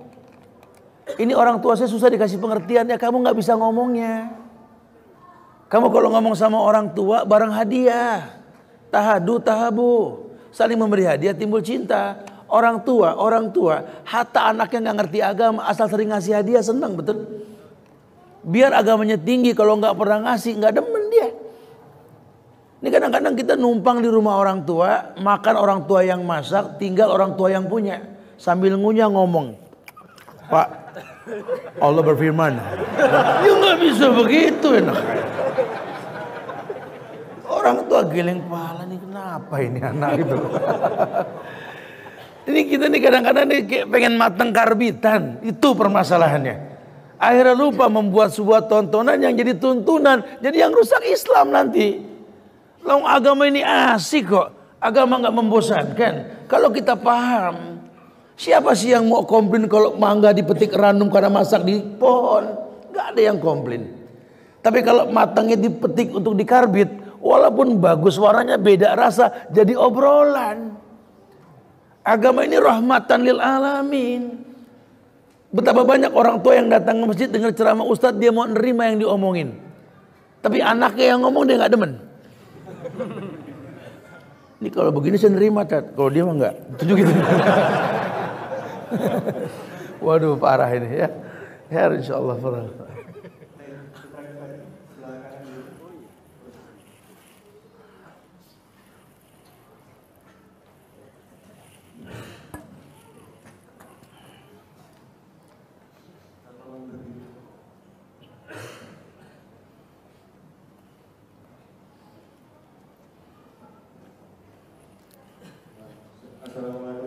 Ini orang tua saya susah dikasih pengertian, ya kamu nggak bisa ngomongnya. Kamu kalau ngomong sama orang tua barang hadiah. Tahadu tahabu. Saling memberi hadiah timbul cinta. Orang tua, hatta anaknya nggak ngerti agama, asal sering ngasih hadiah senang, betul? Biar agamanya tinggi, kalau nggak pernah ngasih nggak demen dia. Ini kadang-kadang kita numpang di rumah orang tua, makan orang tua yang masak, tinggal orang tua yang punya, sambil ngunyah ngomong, Pak, Allah berfirman, ya nggak bisa begitu enak. Orang tua geleng kepala nih, kenapa ini anak itu? Ini kita nih kadang-kadang nih kayak pengen mateng karbitan, itu permasalahannya. Akhirnya lupa membuat sebuah tontonan yang jadi tuntunan, jadi yang rusak Islam nanti. Lalu agama ini asik kok, agama nggak membosankan. Kalau kita paham, siapa sih yang mau komplain kalau mangga dipetik ranum karena masak di pohon? Nggak ada yang komplain. Tapi kalau matangnya dipetik untuk dikarbit, walaupun bagus warnanya beda rasa, jadi obrolan. Agama ini rahmatan lil alamin. Betapa banyak orang tua yang datang ke masjid dengar ceramah ustadz, dia mau nerima yang diomongin. Tapi anaknya yang ngomong dia nggak demen. Ini kalau begini saya nerima, Tat. Kalau dia mah nggak. Gitu. Waduh, parah ini ya. Ya, insyaallah. Assalamualaikum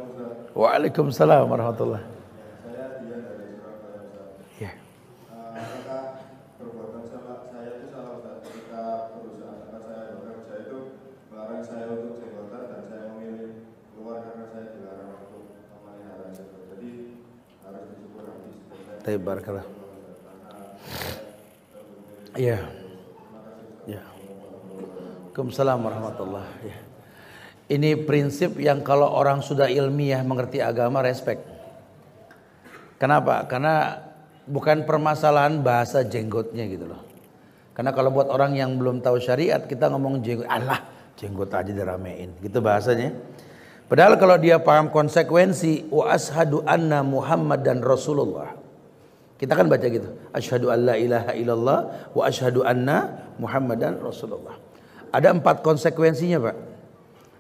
Ustaz. Waalaikumsalam warahmatullahi. Saya Dian dari Surabaya Ustaz. Ya. Apakah perbuatan saya itu salah Ustaz ketika perusahaan tempat saya bekerja itu melarang saya untuk jenggotan dan saya memilih keluar karena saya dilarang untuk memelihara jenggot. Jadi harus disyukur nanti. Baik, barakallah. Iya. Ya. Waalaikumsalam warahmatullahi. Ya. Ini prinsip yang kalau orang sudah ilmiah mengerti agama respect. Kenapa? Karena bukan permasalahan bahasa jenggotnya gitu loh. Karena kalau buat orang yang belum tahu syariat kita ngomong jenggot, Allah jenggot aja diramein, gitu bahasanya. Padahal kalau dia paham konsekuensi, wa ashadu anna Muhammadan Rasulullah. Kita kan baca gitu, asyhadu an la ilaha illallah wa asyhadu anna Muhammadan Rasulullah. Ada 4 konsekuensinya, Pak.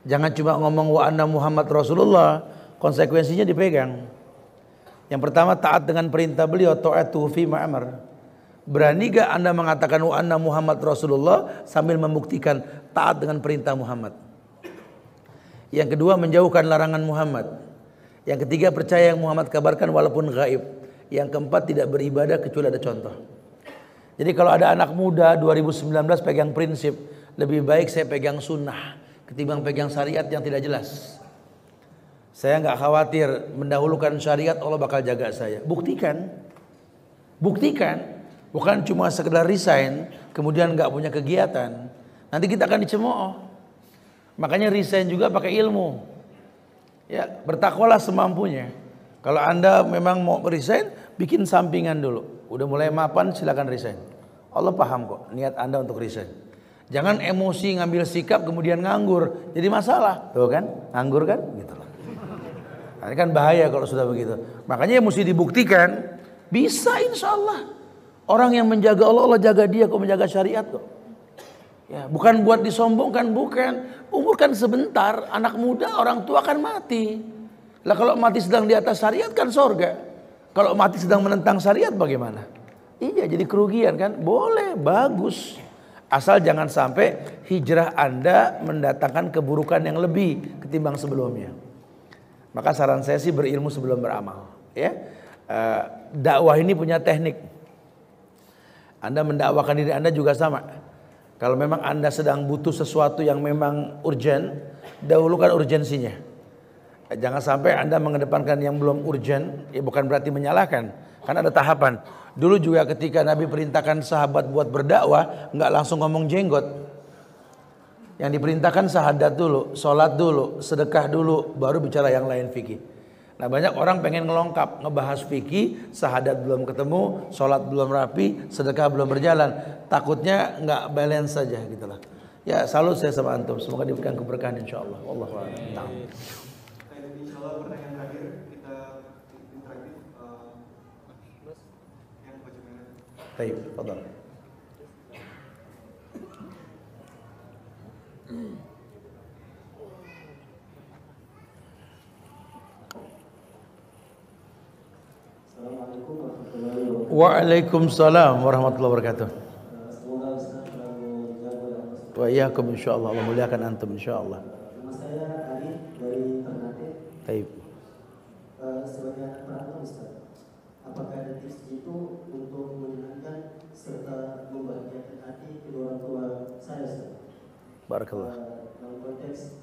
Jangan cuma ngomong wa anna Muhammad Rasulullah, konsekuensinya dipegang. Yang pertama taat dengan perintah beliau, ta'atu fi ma'amar. Berani gak Anda mengatakan wa anna Muhammad Rasulullah sambil membuktikan taat dengan perintah Muhammad? Yang kedua menjauhkan larangan Muhammad. Yang ketiga percaya yang Muhammad kabarkan walaupun gaib. Yang keempat tidak beribadah kecuali ada contoh. Jadi kalau ada anak muda 2019 pegang prinsip, lebih baik saya pegang sunnah ketimbang pegang syariat yang tidak jelas. Saya nggak khawatir mendahulukan syariat, Allah bakal jaga saya. Buktikan, bukan cuma sekedar resign kemudian nggak punya kegiatan. Nanti kita akan dicemooh. Makanya resign juga pakai ilmu. Ya, bertakwalah semampunya. Kalau Anda memang mau resign, bikin sampingan dulu. Udah mulai mapan, silakan resign. Allah paham kok niat Anda untuk resign. Jangan emosi ngambil sikap kemudian nganggur, jadi masalah. Tuh kan, nganggur kan, gitu loh. Nah, ini kan bahaya kalau sudah begitu. Makanya mesti dibuktikan, bisa insya Allah. Orang yang menjaga Allah, Allah jaga dia kok, menjaga syariat kok. Ya, bukan buat disombongkan, bukan. Umur kan sebentar, anak muda, orang tua kan mati. Lah kalau mati sedang di atas syariat kan sorga. Kalau mati sedang menentang syariat bagaimana? Iya, jadi kerugian kan? Boleh, bagus. Asal jangan sampai hijrah Anda mendatangkan keburukan yang lebih ketimbang sebelumnya. Maka saran saya sih berilmu sebelum beramal. Ya, dakwah ini punya teknik. Anda mendakwakan diri Anda juga sama. Kalau memang Anda sedang butuh sesuatu yang memang urgent, dahulukan urgensinya. Jangan sampai Anda mengedepankan yang belum urgent. Ya bukan berarti menyalahkan, karena ada tahapan. Dulu juga ketika Nabi perintahkan sahabat buat berdakwah, nggak langsung ngomong jenggot. Yang diperintahkan syahadat dulu, sholat dulu, sedekah dulu, baru bicara yang lain fikih. Nah banyak orang pengen ngelongkap, ngebahas fikih, syahadat belum ketemu, sholat belum rapi, sedekah belum berjalan. Takutnya nggak balance saja gitulah. Ya salut saya sama antum, semoga diberikan keberkahan insyaallah. Wallahu a'lam. Insyaallah pertanyaan terakhir kita interaktif. Yang baca mana? Baik, fadhal. Assalamualaikum warahmatullahi wabarakatuh. Waalaikumsalam warahmatullahi wabarakatuh. Semoga Ustaz selalu dijaga dan bersehat. Wa iyyakum insyaallah, Allah muliakan antum insyaallah. Nama saya Arif dari Ternate. Baik. Sebagai anak perantau Ustaz, apakah ada tips itu untuk menyenangkan serta membahagiakan hati kedua orang tua saya Ustaz? Barakallah. Dalam konteks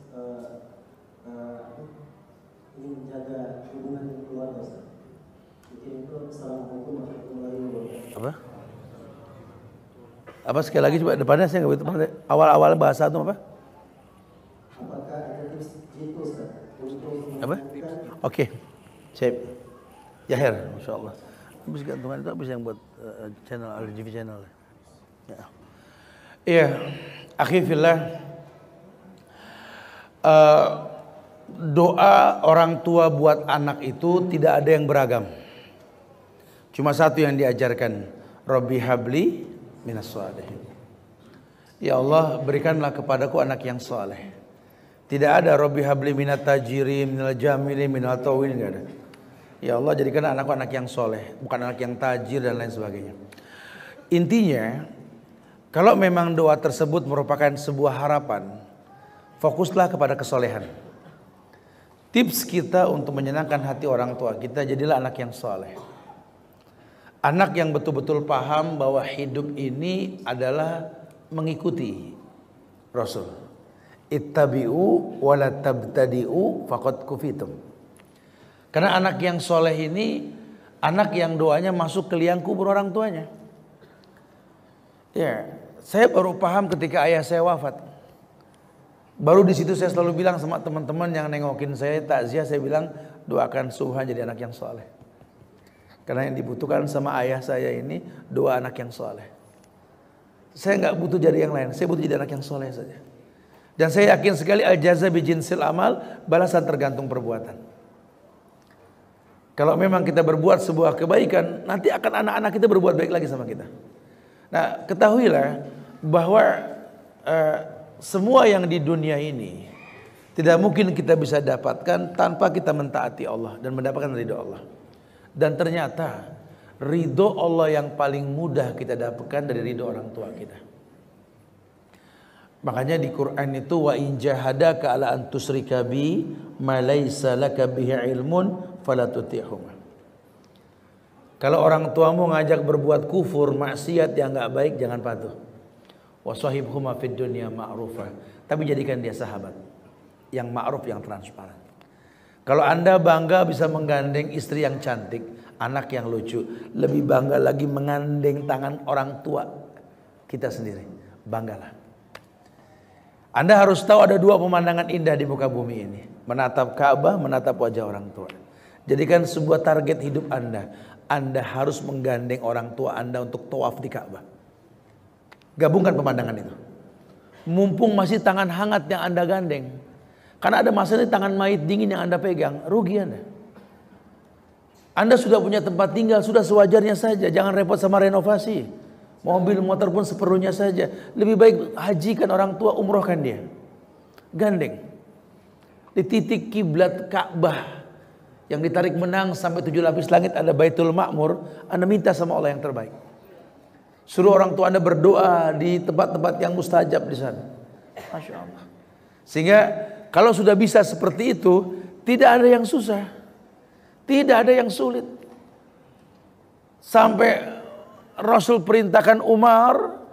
ingin menjaga hubungan dengan keluarga Ustaz. Mungkin itu. Assalamualaikum warahmatullahi wabarakatuh. Apa sekali lagi coba depannya saya nggak begitu. Awal-awal bahasa itu apa? Apakah ada tips jitu Ustaz untuk Apa? Oke. Sip. Yahir, insyaallah. Habis gantungan itu habis yang buat channel RGV channel. Ya. Iya, akhi fillah. Doa orang tua buat anak itu tidak ada yang beragam. Cuma satu yang diajarkan, Rabbi habli minas shalihin. Ya Allah, berikanlah kepadaku anak yang saleh. Tidak ada Rabbi habli minat tajirin, minal jamilin, minal tawin, enggak ada. Ya Allah, jadikan anakku anak yang soleh, bukan anak yang tajir dan lain sebagainya. Intinya, kalau memang doa tersebut merupakan sebuah harapan, fokuslah kepada kesolehan. Tips kita untuk menyenangkan hati orang tua kita, jadilah anak yang soleh. Anak yang betul-betul paham bahwa hidup ini adalah mengikuti Rasul. Ittabi'u wa la tabtadi'u faqad kufitum. Karena anak yang soleh ini anak yang doanya masuk ke liang kubur orang tuanya. Ya, saya baru paham ketika ayah saya wafat. Baru di situ saya selalu bilang sama teman-teman yang nengokin saya takziah, saya bilang doakan Subhan jadi anak yang soleh. Karena yang dibutuhkan sama ayah saya ini doa anak yang soleh. Saya nggak butuh jadi yang lain, saya butuh jadi anak yang soleh saja. Dan saya yakin sekali al-jaza bijinsil amal, balasan tergantung perbuatan. Kalau memang kita berbuat sebuah kebaikan, nanti akan anak-anak kita berbuat baik lagi sama kita. Nah, ketahuilah bahwa semua yang di dunia ini tidak mungkin kita bisa dapatkan tanpa kita mentaati Allah dan mendapatkan ridho Allah. Dan ternyata ridho Allah yang paling mudah kita dapatkan dari ridho orang tua kita. Makanya di Quran itu wa in jahadaka ala an tusyrika bi ma laysa laka bihi ilmun fala tuti'huma. Kalau orang tuamu ngajak berbuat kufur, maksiat yang enggak baik, jangan patuh. Wa sahibhuma fid dunya ma'rufa. Tapi jadikan dia sahabat yang ma'ruf, yang transparan. Kalau Anda bangga bisa menggandeng istri yang cantik, anak yang lucu, lebih bangga lagi menggandeng tangan orang tua kita sendiri. Banggalah. Anda harus tahu ada dua pemandangan indah di muka bumi ini. Menatap Ka'bah, menatap wajah orang tua. Jadikan sebuah target hidup Anda. Anda harus menggandeng orang tua Anda untuk tawaf di Ka'bah. Gabungkan pemandangan itu. Mumpung masih tangan hangat yang Anda gandeng. Karena ada masalah tangan mayit dingin yang Anda pegang, rugi Anda. Anda sudah punya tempat tinggal, sudah sewajarnya saja. Jangan repot sama renovasi. Mobil, motor pun seperlunya saja. Lebih baik hajikan orang tua, umrohkan dia. Gandeng. Di titik kiblat Ka'bah yang ditarik menang sampai 7 lapis langit ada Baitul Ma'mur. Anda minta sama Allah yang terbaik. Suruh orang tua Anda berdoa di tempat-tempat yang mustajab di sana. Masya Allah. Sehingga kalau sudah bisa seperti itu, tidak ada yang susah. Tidak ada yang sulit. Sampai Rasul perintahkan Umar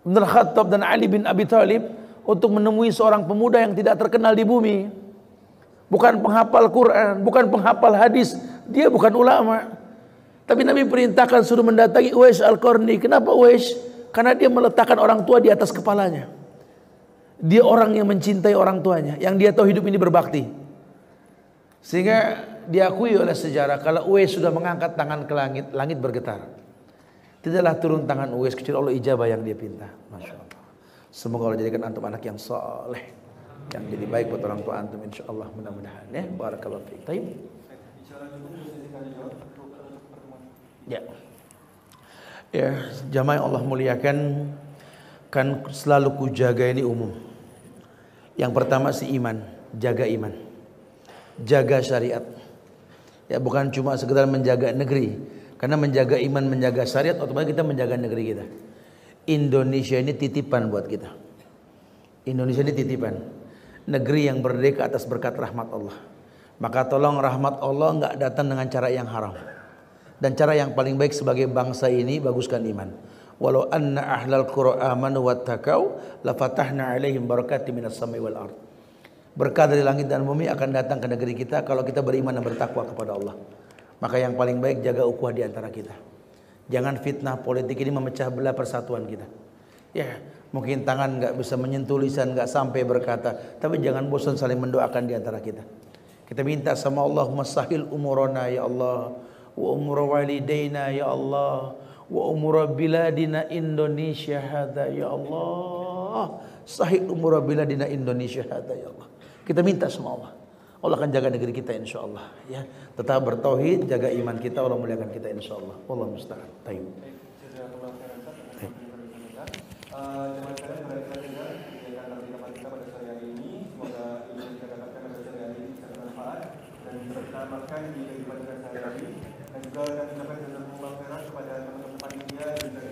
bin Khattab dan Ali bin Abi Thalib untuk menemui seorang pemuda yang tidak terkenal di bumi. Bukan penghafal Quran, bukan penghafal hadis, dia bukan ulama. Tapi Nabi perintahkan suruh mendatangi Uwais Al-Qarni. Kenapa Uwais? Karena dia meletakkan orang tua di atas kepalanya. Dia orang yang mencintai orang tuanya, yang dia tahu hidup ini berbakti. Sehingga diakui oleh sejarah kalau Uwais sudah mengangkat tangan ke langit, langit bergetar. Tidaklah turun tangan Uwais kecuali Allah ijabah yang dia pinta. Masya Allah. Semoga Allah jadikan antum anak yang soleh, yang jadi baik buat orang tua antum, insya Allah, mudah-mudahan ya. Barakallahu fiik. Taib. Ya. Ya, jamaah yang Allah muliakan, kan selalu kujaga ini umum. Yang pertama si iman, jaga iman. Jaga syariat. Ya, bukan cuma sekedar menjaga negeri. Karena menjaga iman, menjaga syariat, otomatis kita menjaga negeri kita. Indonesia ini titipan buat kita. Indonesia ini titipan. Negeri yang merdeka atas berkat rahmat Allah. Maka tolong rahmat Allah enggak datang dengan cara yang haram. Dan cara yang paling baik sebagai bangsa ini, baguskan iman. Walau anna ahlal qura amanu wattaqau lafatahna alaihim barakatim minas samai wal ard. Berkah dari langit dan bumi akan datang ke negeri kita kalau kita beriman dan bertakwa kepada Allah. Maka yang paling baik jaga ukhuwah di antara kita. Jangan fitnah politik ini memecah belah persatuan kita. Ya, mungkin tangan enggak bisa menyentuh lisan, enggak sampai berkata, tapi jangan bosan saling mendoakan di antara kita. Kita minta sama Allah, sahil umurana ya Allah, wa umur walidaina ya Allah, wa umur biladina Indonesia hada ya Allah. Sahil umur biladina Indonesia hada ya Allah. Kita minta sama Allah. Allah akan jaga negeri kita insyaallah ya. Tetap bertauhid, jaga iman kita, Allah muliakan kita insyaallah. Wallahu musta'an. Baik. Jazakallahu khairan Ustaz atas informasi yang diberikan. Jemaah sekalian, berarti kita dengar kegiatan tafsir kita pada sore hari ini. Semoga ilmu yang kita dapatkan pada sore hari ini bisa bermanfaat dan bisa kita amalkan di kehidupan kita sehari-hari. Dan juga kami ucapkan jazakumullah khairan kepada teman-teman panitia dan juga